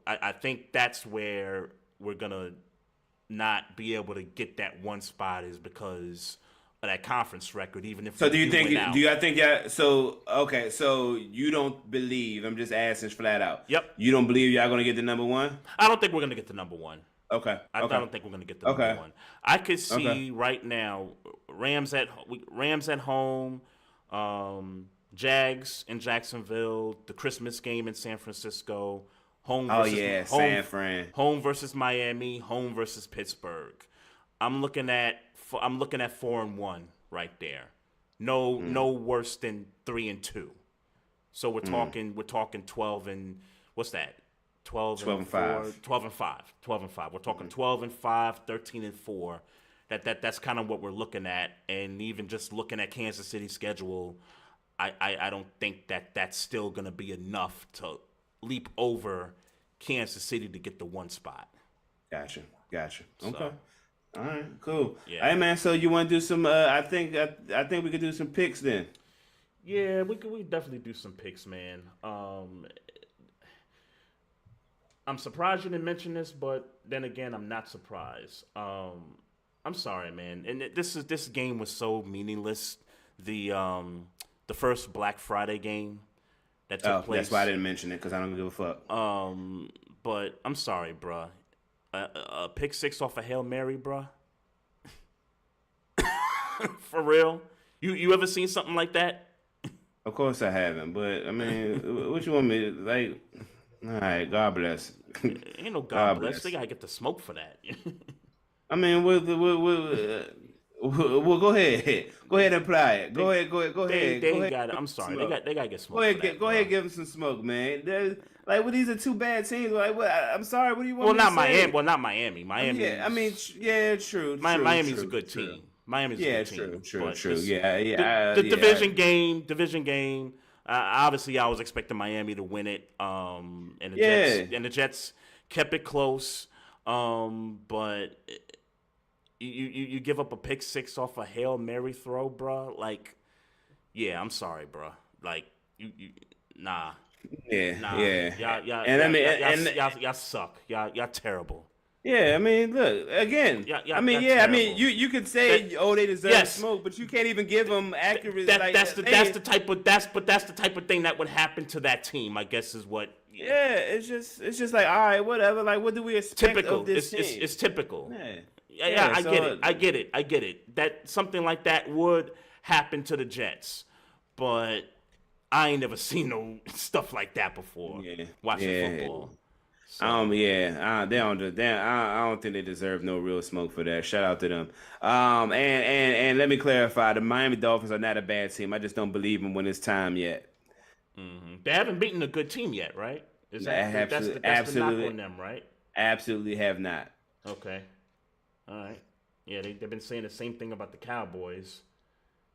D: I think that's where we're going to not be able to get that one spot is because of that conference record, even if
E: so you think you don't believe, I'm just asking flat out.
D: Yep.
E: You don't believe y'all going to get the number one?
D: I don't think we're going to get the number one.
E: Okay.
D: I don't think we're going to get the number one. I could see right now Rams at home, Jags in Jacksonville, the Christmas game in San Francisco, home versus Miami, home versus Pittsburgh. I'm looking at 4-1 right there. No worse than 3-2. So we're talking 12 and what's that? 12 and 5. 12 and 5. We're talking 12 and 5, 13 and 4. That's kind of what we're looking at. And even just looking at Kansas City's schedule, I don't think that's still going to be enough to leap over Kansas City to get the one spot. Gotcha.
E: Okay.
D: So,
E: all right, cool.
D: Yeah.
E: Hey man, so you want to do some? I think we could do some picks then.
D: Yeah, we definitely do some picks, man. I'm surprised you didn't mention this, but then again, I'm not surprised. I'm sorry, man. And this game was so meaningless. The first Black Friday game that took place.
E: That's why I didn't mention it because I don't give a fuck.
D: But I'm sorry, bruh. A pick six off a Hail Mary, bruh. For real? You ever seen something like that?
E: Of course I haven't, but I mean, what you want me like? All right, God bless.
D: Ain't no God bless. They gotta get the smoke for that.
E: I mean, we'll go ahead. Go ahead and apply it. Go ahead.
D: They got it. I'm sorry. They gotta get smoke.
E: Go ahead, give them some smoke, man. These are two bad teams. Like, what? I'm sorry. What do you want?
D: Well, not Miami. Miami.
E: Yeah, true.
D: Miami's a good team. Miami's a good team.
E: True. Yeah.
D: The division game. Obviously, I was expecting Miami to win it. And the Jets kept it close. But you give up a pick six off a Hail Mary throw, bro. Like, yeah, I'm sorry, bro. Like, nah.
E: Yeah.
D: Y'all suck. Y'all terrible.
E: Yeah, I mean, look again. You could say, they deserve smoke, but you can't even give them accurate.
D: That's the type of thing that would happen to that team, I guess, is what.
E: Yeah, it's just like, all right, whatever. Like, what do we expect of this team?
D: It's typical.
E: Yeah,
D: I get it. That something like that would happen to the Jets, but I ain't never seen no stuff like that before. Watching football. So.
E: I don't think they deserve no real smoke for that. Shout out to them. And let me clarify: the Miami Dolphins are not a bad team. I just don't believe them when it's time yet.
D: Mm-hmm. They haven't beaten a good team yet, right? That's the knock on them, right?
E: Absolutely have not.
D: Okay. All right. Yeah, they've been saying the same thing about the Cowboys,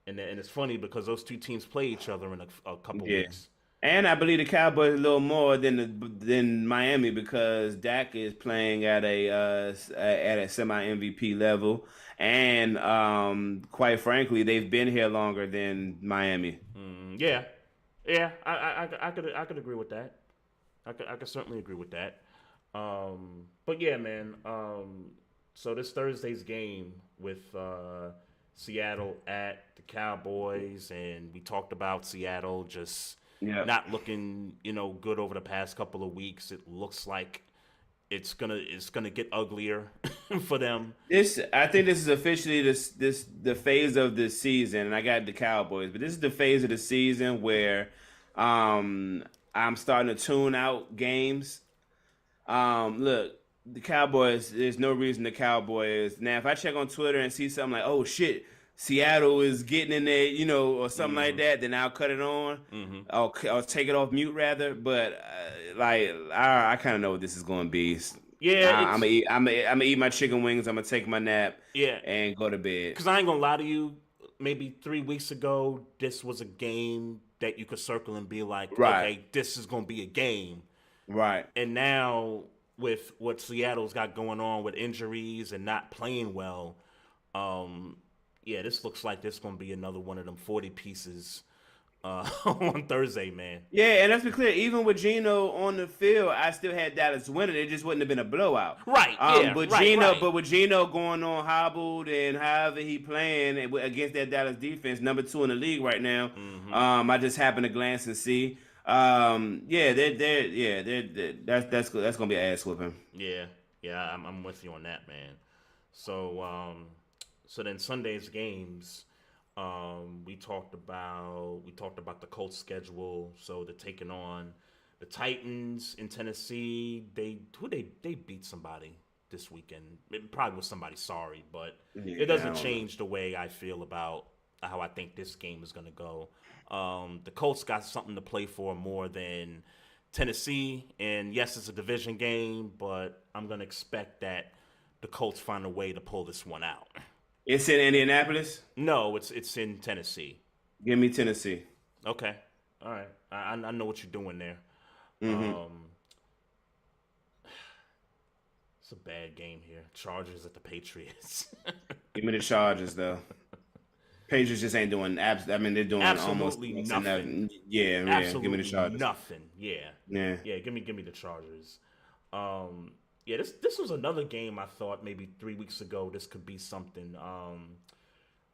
D: and it's funny because those two teams play each other in a couple weeks.
E: And I believe the Cowboys a little more than Miami because Dak is playing at a semi MVP level, and quite frankly, they've been here longer than Miami.
D: Yeah, I could agree with that. I could certainly agree with that. But yeah, man. So this Thursday's game with Seattle at the Cowboys, and we talked about Seattle just not looking, good over the past couple of weeks. It looks like it's gonna get uglier for them.
E: I think this is officially the phase of the season, and I got the Cowboys, but this is the phase of the season where I'm starting to tune out games. Look, the Cowboys, there's no reason the Cowboys. Now, if I check on Twitter and see something like, oh shit, Seattle is getting in there, or something like that, then I'll cut it on. I'll take it off mute rather. But I kind of know what this is going to be.
D: Yeah,
E: I'm gonna eat my chicken wings. I'm gonna take my nap.
D: Yeah,
E: and go to bed.
D: Because I ain't gonna lie to you. Maybe 3 weeks ago, this was a game that you could circle and be like, okay, this is gonna be a game.
E: Right.
D: And now with what Seattle's got going on with injuries and not playing well, this looks like this going to be another one of them 40 pieces on Thursday, man.
E: Yeah, and let's be clear, even with Geno on the field, I still had Dallas winning. It just wouldn't have been a blowout.
D: Right,
E: But with Geno going on hobbled and however he playing against that Dallas defense, number 2 in the league right now, I just happened to glance and see. That's gonna be an ass whooping.
D: Yeah, I'm with you on that, man. So then Sunday's games, we talked about the Colts schedule. So they're taking on the Titans in Tennessee. They beat somebody this weekend. It probably was somebody sorry, but it doesn't change the way I feel about how I think this game is gonna go. The Colts got something to play for more than Tennessee, and yes, it's a division game, but I'm going to expect that the Colts find a way to pull this one out.
E: It's in Indianapolis?
D: No, it's in Tennessee.
E: Give me Tennessee.
D: Okay. All right. I know what you're doing there. It's a bad game here. Chargers at the Patriots.
E: Give me the Chargers, though. Patriots just ain't doing they're doing
D: absolutely
E: almost
D: nothing.
E: Yeah,
D: absolutely
E: give me the Chargers.
D: Nothing. Yeah. Give me the Chargers. This was another game I thought maybe 3 weeks ago this could be something.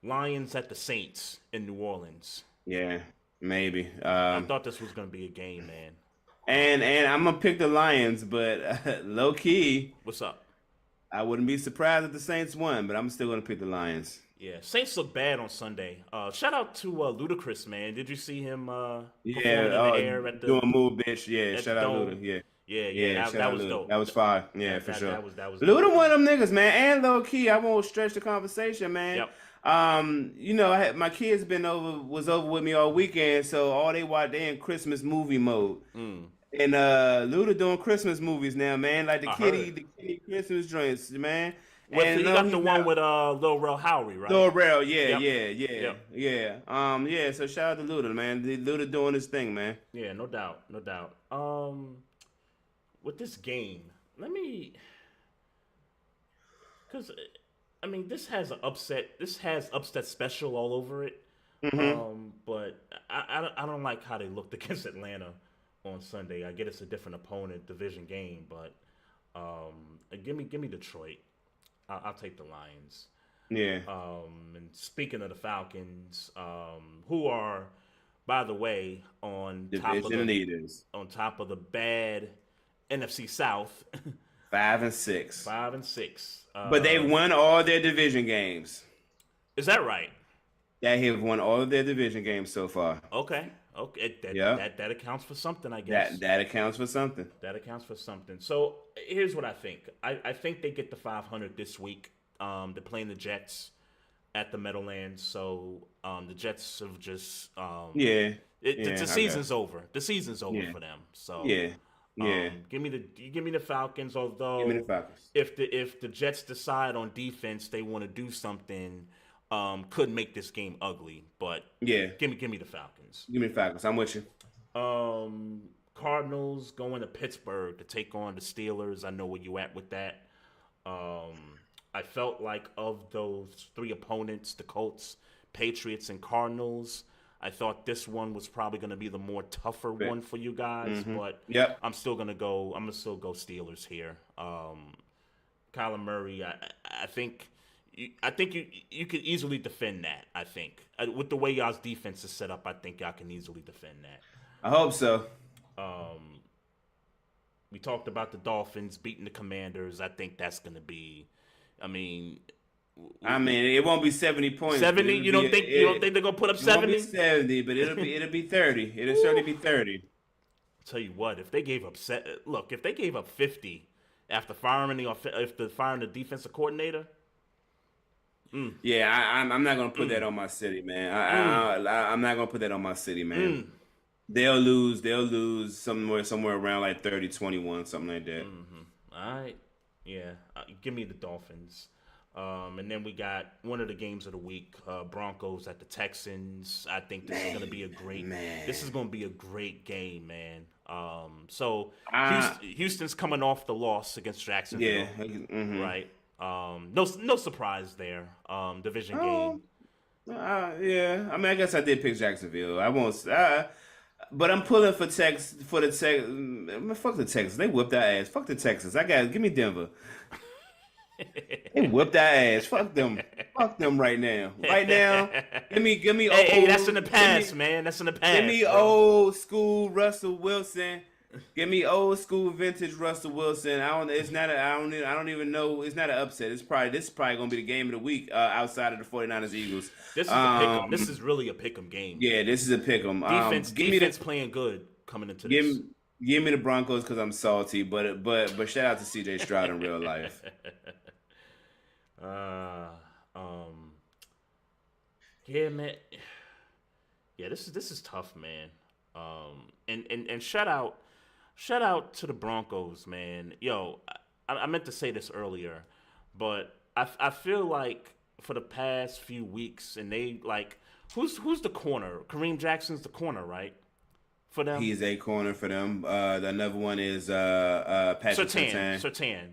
D: Lions at the Saints in New Orleans.
E: Yeah, maybe.
D: I thought this was gonna be a game, man.
E: And I'm gonna pick the Lions, but low key,
D: what's up?
E: I wouldn't be surprised if the Saints won, but I'm still gonna pick the Lions.
D: Yeah, Saints look bad on Sunday. Shout out to Ludacris, man. Did you see him performing in the air at the
E: doing move, bitch? Yeah, shout out Luda.
D: Yeah, that was dope.
E: That was fire. Yeah, for sure.
D: That was
E: Luda one of them niggas, man. And low key, I won't stretch the conversation, man.
D: Yep.
E: My kids was over with me all weekend, so all they in Christmas movie mode. And Luda doing Christmas movies now, man. Like the kitty Christmas joints, man.
D: And he got the one with Lil Rel Howery, right?
E: Lil Rel, yeah. So shout out to Luda, man. Luda doing his thing, man.
D: Yeah, no doubt. With this game, this has upset special all over it. But I don't like how they looked against Atlanta on Sunday. I get it's a different opponent, division game, but give me Detroit. I'll take the Lions.
E: Yeah.
D: And speaking of the Falcons, who are, by the way, on top of the bad NFC South,
E: 5-6.
D: 5-6.
E: But they've won all their division games.
D: Is that right?
E: They have won all of their division games so far.
D: Okay. That accounts for something, I guess.
E: That accounts for something.
D: That accounts for something. So here's what I think. I think they get the 500 this week. They're playing the Jets at the Meadowlands, so the Jets have just the season's over. The season's over for them. So give me the Falcons. Although
E: give me the Falcons.
D: If the Jets decide on defense they want to do something. Could make this game ugly, but give me the Falcons.
E: Give me the Falcons. I'm with you.
D: Cardinals going to Pittsburgh to take on the Steelers. I know where you at with that. I felt like of those three opponents, the Colts, Patriots, and Cardinals, I thought this one was probably going to be the more tougher one for you guys. But I'm still going to go Steelers here. Kyler Murray, I think you could easily defend that. I think with the way y'all's defense is set up, I think y'all can easily defend that.
E: I hope so.
D: We talked about the Dolphins beating the Commanders. I think that's going to be. I mean,
E: it won't be 70 points.
D: 70? You don't think they're gonna put up 70?
E: It won't be 70, but it'll be 30. It'll certainly be 30.
D: Tell you what, if they gave up 50 after firing the defensive coordinator.
E: Yeah, I'm not gonna put that on my city, man. I'm not gonna put that on my city, man. They'll lose somewhere around like 30-21, something like that.
D: All right, yeah, give me the Dolphins. And then we got one of the games of the week, Broncos at the Texans. I think this is going to be a great. This is going to be a great game, man. Houston's coming off the loss against Jacksonville, right? No surprise there. Division game.
E: Yeah, I mean, I guess I did pick Jacksonville. I won't. But I'm pulling for the Texans. Fuck the Texans. They whipped our ass. Fuck the Texans. Give me Denver. They whipped our ass. Fuck them. Fuck them right now. Right now. Give me.
D: Hey, that's in the past, man. That's in the past.
E: Give me old school Russell Wilson. Give me old school vintage Russell Wilson. I don't even know. It's not an upset. This is probably gonna be the game of the week outside of the 49ers Eagles.
D: This is a pick'em. This is really a pick'em game.
E: Yeah, this is a pick'em.
D: Defense playing good coming into this.
E: Give me the Broncos because I'm salty, but shout out to CJ Stroud in real life.
D: Yeah, man. Yeah, this is tough, man. And shout out to the Broncos, man. Yo, I meant to say this earlier, but I feel like for the past few weeks, and they like who's the corner? Kareem Jackson's the corner, right? For them,
E: he's a corner for them. Another one is Patrick
D: Surtain.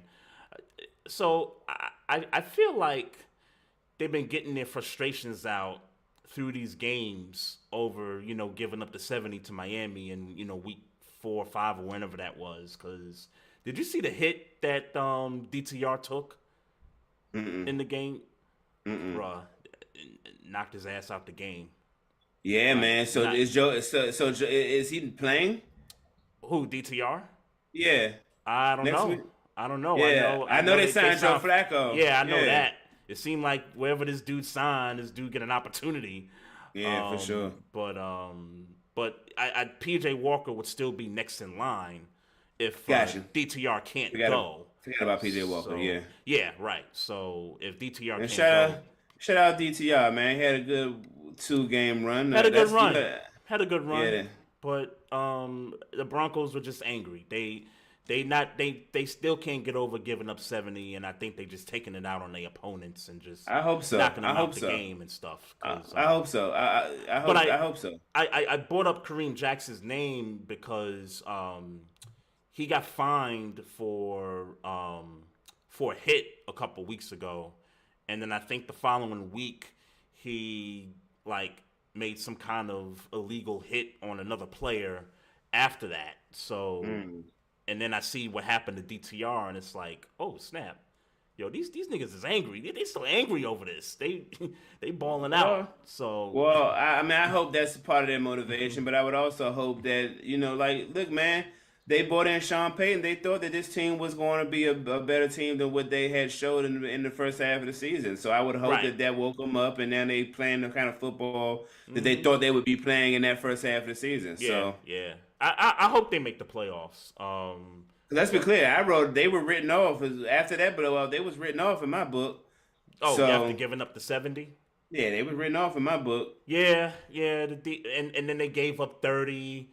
D: So I feel like they've been getting their frustrations out through these games over, giving up the 70 to Miami in, week 4 or 5 or whenever that was. Because did you see the hit that DTR took in the game? Bruh, knocked his ass out the game.
E: Yeah, man. So is he playing?
D: Who, DTR?
E: Yeah.
D: I don't know.
E: Week?
D: I don't know.
E: Yeah. I know they signed Joe Flacco.
D: Yeah, I know that. It seemed like wherever this dude signed, this dude get an opportunity.
E: Yeah, for sure.
D: But PJ Walker would still be next in line if DTR can't go.
E: Forget about PJ Walker.
D: Yeah, right. So if DTR can't
E: go, shout out DTR, man. He had a good 2-game run.
D: Had a good run.
E: Yeah.
D: But the Broncos were just angry. They still can't get over giving up 70, and I think they just taking it out on their opponents and just knocking them out the game and stuff.
E: I hope so. I hope so.
D: I brought up Kareem Jackson's name because he got fined for a hit a couple weeks ago, and then I think the following week he made some kind of illegal hit on another player after that. So. And then I see what happened to DTR, and it's like, oh snap, yo, these niggas is angry. They still angry over this. They balling out.
E: I hope that's part of their motivation, but I would also hope that look, man, they brought in Sean Payton. They thought that this team was going to be a better team than what they had showed in the first half of the season. So I would hope that woke them up, and now they playing the kind of football that they thought they would be playing in that first half of the season.
D: Yeah. I hope they make the playoffs.
E: Let's be clear. They were written off after that, but they was written off in my book.
D: Oh, so, after giving up the 70?
E: Yeah, they was written off in my book.
D: Yeah. And then they gave up 30,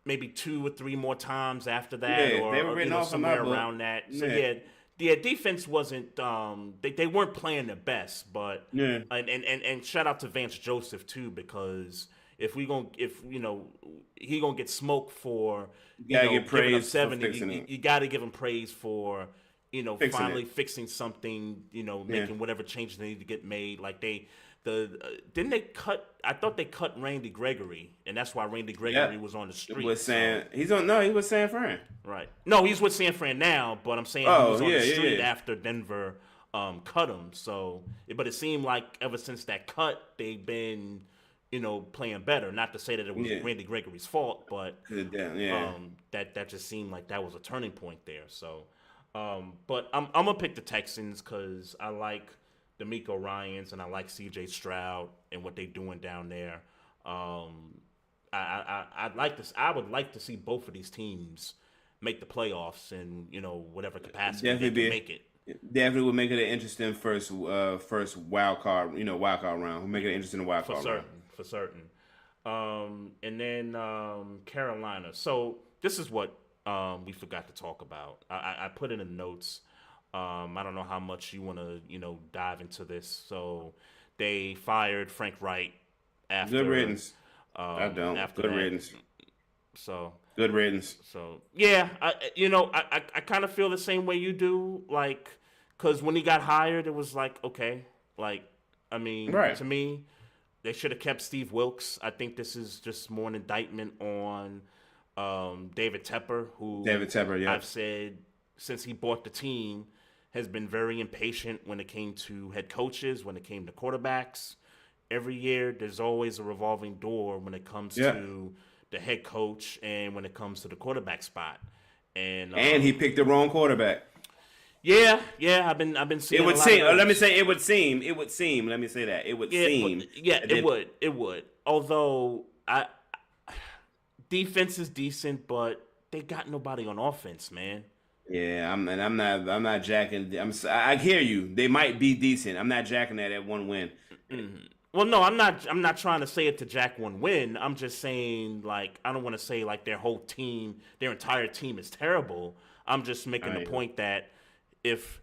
D: maybe 2 or 3 more times after that,
E: they were written off
D: somewhere
E: in my book.
D: around that. So yeah, defense wasn't. They weren't playing their best, but and shout out to Vance Joseph too, because. If he gonna get smoked for
E: get praise
D: up 70, you got to give him praise for finally fixing something, making whatever changes they need to get made. Like didn't they cut? I thought they cut Randy Gregory, and that's why Randy Gregory was on the street.
E: He was San Fran.
D: Right. No, he's with San Fran now, but I'm saying he was on the street after Denver cut him. So, but it seemed like ever since that cut, they've been playing better. Not to say that it was Randy Gregory's fault, but that just seemed like that was a turning point there. So, but I'm gonna pick the Texans because I like D'Amico Ryans and I like C.J. Stroud and what they're doing down there. I would like to see both of these teams make the playoffs in whatever capacity they can make it.
E: Definitely would make it an interesting first wild card round. We'll make it an interesting wild card round.
D: For certain. And then Carolina. So this is what we forgot to talk about. I put it in the notes. I don't know how much you want to dive into this. So they fired Frank Wright after.
E: Good riddance. I don't. Good riddance.
D: So
E: good riddance.
D: So yeah, I kind of feel the same way you do. Like, because when he got hired, it was like, okay, like, I mean, to me, they should have kept Steve Wilkes. I think this is just more an indictment on David Tepper, who I've said since he bought the team has been very impatient when it came to head coaches, when it came to quarterbacks. Every year, there's always a revolving door when it comes to the head coach and when it comes to the quarterback spot. And
E: he picked the wrong quarterback.
D: Yeah, I've been seeing.
E: It would seem. Let me say. It would seem. Let me say that. It would seem.
D: It would. Although defense is decent, but they got nobody on offense, man.
E: Yeah, I'm not jacking. I hear you. They might be decent. I'm not jacking that at one win.
D: Mm-hmm. Well, no, I'm not trying to say it to jack one win. I'm just saying, like, I don't want to say like their whole team, their entire team is terrible. I'm just making the point that if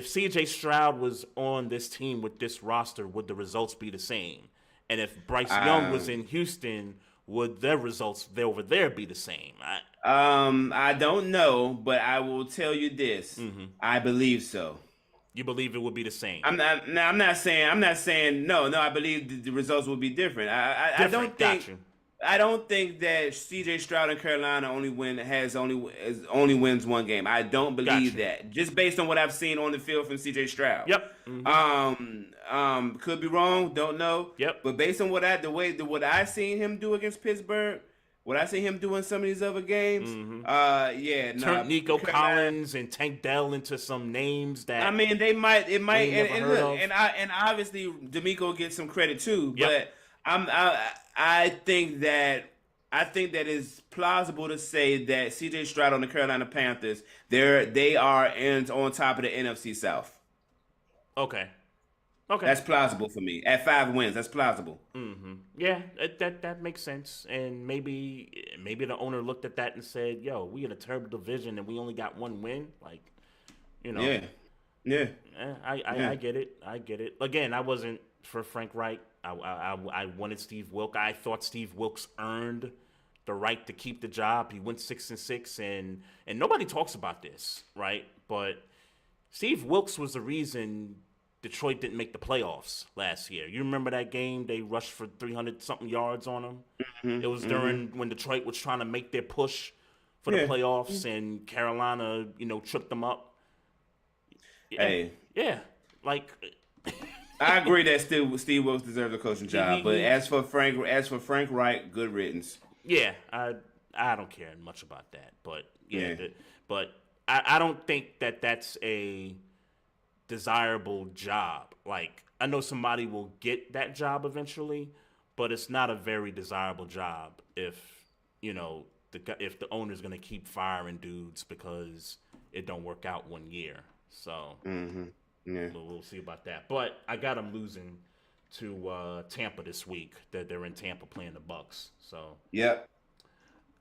D: C.J. Stroud was on this team with this roster, would the results be the same? And if Bryce Young was in Houston, would their results over there be the same?
E: I don't know, but I will tell you this. Mm-hmm. I believe so.
D: You believe it would be the same?
E: I'm not saying no. I believe the results will be different. I don't think that C.J. Stroud in Carolina only wins one game. I don't believe that. Just based on what I've seen on the field from C.J. Stroud.
D: Yep.
E: Mm-hmm. Could be wrong. Don't know.
D: Yep.
E: But based on what I seen him do against Pittsburgh, what I see him doing some of these other games,
D: turn Nico Collins and Tank Dell into some names that
E: I mean it might and obviously D'Amico gets some credit too, but I think that it's plausible to say that C.J. Stroud on the Carolina Panthers, they are on top of the NFC South. Okay. That's plausible for me. At 5 wins, that's plausible.
D: Mm-hmm. Yeah, that makes sense. And maybe the owner looked at that and said, "Yo, we in a terrible division and we only got 1 win." Like,
E: Yeah.
D: I get it. Again, I wasn't for Frank Wright. I wanted Steve Wilkes. I thought Steve Wilkes earned the right to keep the job. He went 6-6, and nobody talks about this, right? But Steve Wilkes was the reason Detroit didn't make the playoffs last year. You remember that game? They rushed for 300-something yards on them. Mm-hmm, it was during when Detroit was trying to make their push for the playoffs, and Carolina, tripped them up.
E: Hey.
D: Yeah. Like...
E: I agree that Steve Wilkes deserves a coaching job, but as for Frank Wright, good riddance.
D: Yeah, I don't care much about that, but but I don't think that that's a desirable job. Like, I know somebody will get that job eventually, but it's not a very desirable job if the owner's gonna keep firing dudes because it don't work out 1 year. So we'll see about that. But I got them losing to Tampa this week. They're in Tampa playing the Bucks. So
E: yep.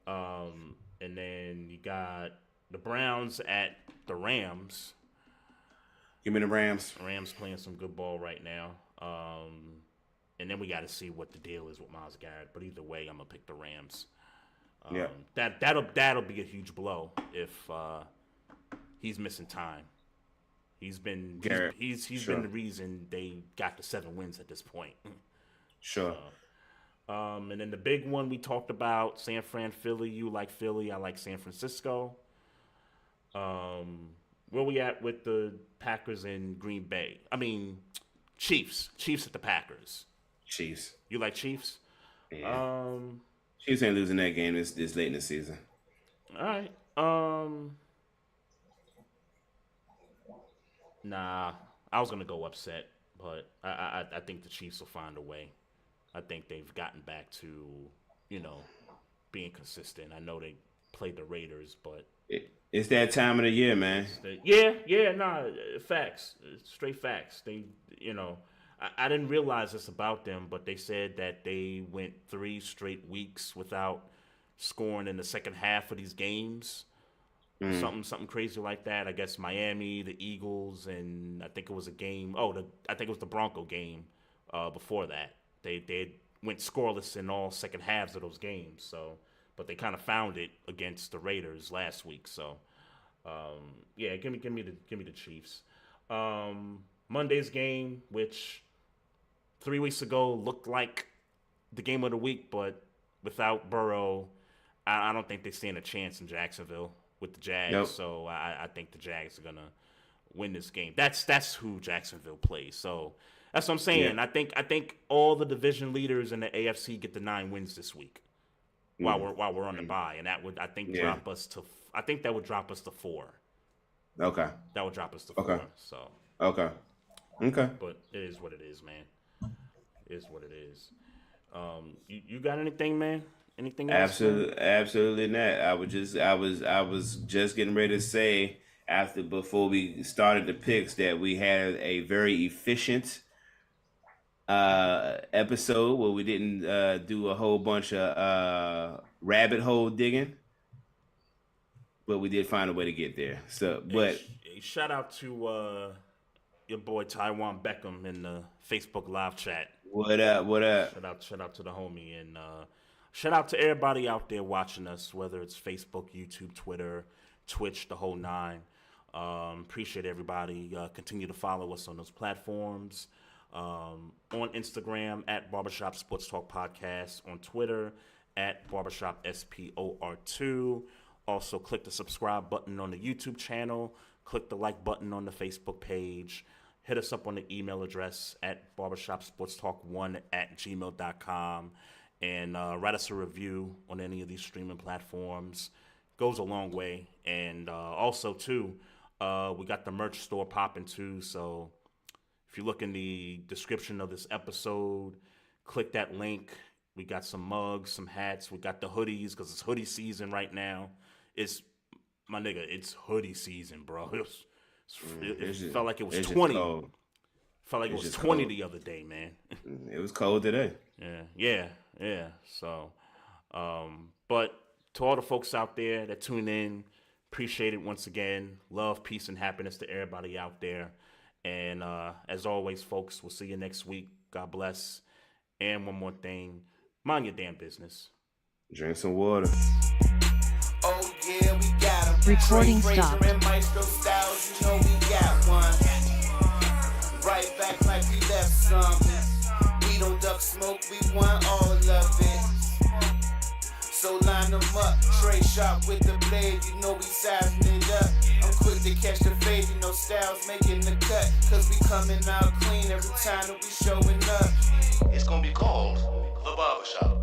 D: And then you got the Browns at the Rams.
E: Give me the Rams.
D: Rams playing some good ball right now. And then we got to see what the deal is with Myles Garrett. But either way, I'm gonna pick the Rams. That'll be a huge blow if he's missing time. He's been he's been the reason they got the 7 wins at this point.
E: Sure.
D: And then the big one we talked about, San Fran, Philly. You like Philly, I like San Francisco. Where we at with the Packers and Green Bay? I mean, Chiefs at the Packers.
E: Chiefs.
D: You like Chiefs?
E: Yeah. Chiefs ain't losing that game this late in the season.
D: All right. Nah, I was gonna go upset, but I think the Chiefs will find a way. I think they've gotten back to, being consistent. I know they played the Raiders, but
E: it's that time of the year, man.
D: Facts, straight facts. They, I didn't realize this about them, but they said that they went 3 straight weeks without scoring in the second half of these games. Something crazy like that. I guess Miami, the Eagles, and I think it was a game. I think it was the Bronco game before that. They went scoreless in all second halves of those games. So, but they kind of found it against the Raiders last week. So, give me the Chiefs. Monday's game, which 3 weeks ago looked like the game of the week, but without Burrow, I don't think they stand a chance in Jacksonville with the Jags.
E: Nope.
D: So I think the Jags are gonna win this game. That's who Jacksonville plays. So that's what I'm saying. Yeah. I think all the division leaders in the AFC get the 9 wins this week while we're on the bye, and that would drop us to. I think that would drop us to 4.
E: Okay.
D: That would drop us to 4. So.
E: Okay.
D: But it is what it is, man. It is what it is. You got anything, man? Anything else?
E: Absolutely not. I was just getting ready to say before we started the picks that we had a very efficient episode where we didn't do a whole bunch of rabbit hole digging, but we did find a way to get there. So, but
D: shout out to your boy Taiwan Beckham in the Facebook live chat.
E: What up?
D: Shout out to the homie, and shout out to everybody out there watching us, whether it's Facebook, YouTube, Twitter, Twitch, the whole 9. Appreciate everybody. Continue to follow us on those platforms. On Instagram at Barbershop Sports Talk Podcast. On Twitter at Barbershop SPOR2. Also, click the subscribe button on the YouTube channel. Click the like button on the Facebook page. Hit us up on the email address at barbershopsportstalk1@gmail.com. And write us a review on any of these streaming platforms. Goes a long way. And also, too, we got the merch store popping, too. So if you look in the description of this episode, click that link. We got some mugs, some hats. We got the hoodies because it's hoodie season right now. It's hoodie season, bro. It felt like it was 20. Felt like it was 20 the other day, man.
E: It was cold today.
D: Yeah. So, but to all the folks out there that tune in, appreciate it once again. Love, peace, and happiness to everybody out there. And as always, folks, we'll see you next week. God bless. And one more thing, mind your damn business.
E: Drink some water.
B: Oh yeah, we got him.
A: Recording
B: Trey,
A: stopped.
B: Frazier, and Maestro styles, you know we got one. Right back like we left something. We don't duck smoke, we want all of it. So line them up, Trey sharp with the blade, you know we sizing it up. I'm quick to catch the fade, you know Styles making the cut. Cause we coming out clean every time that we showing up.
C: It's gonna be called The Barbershop.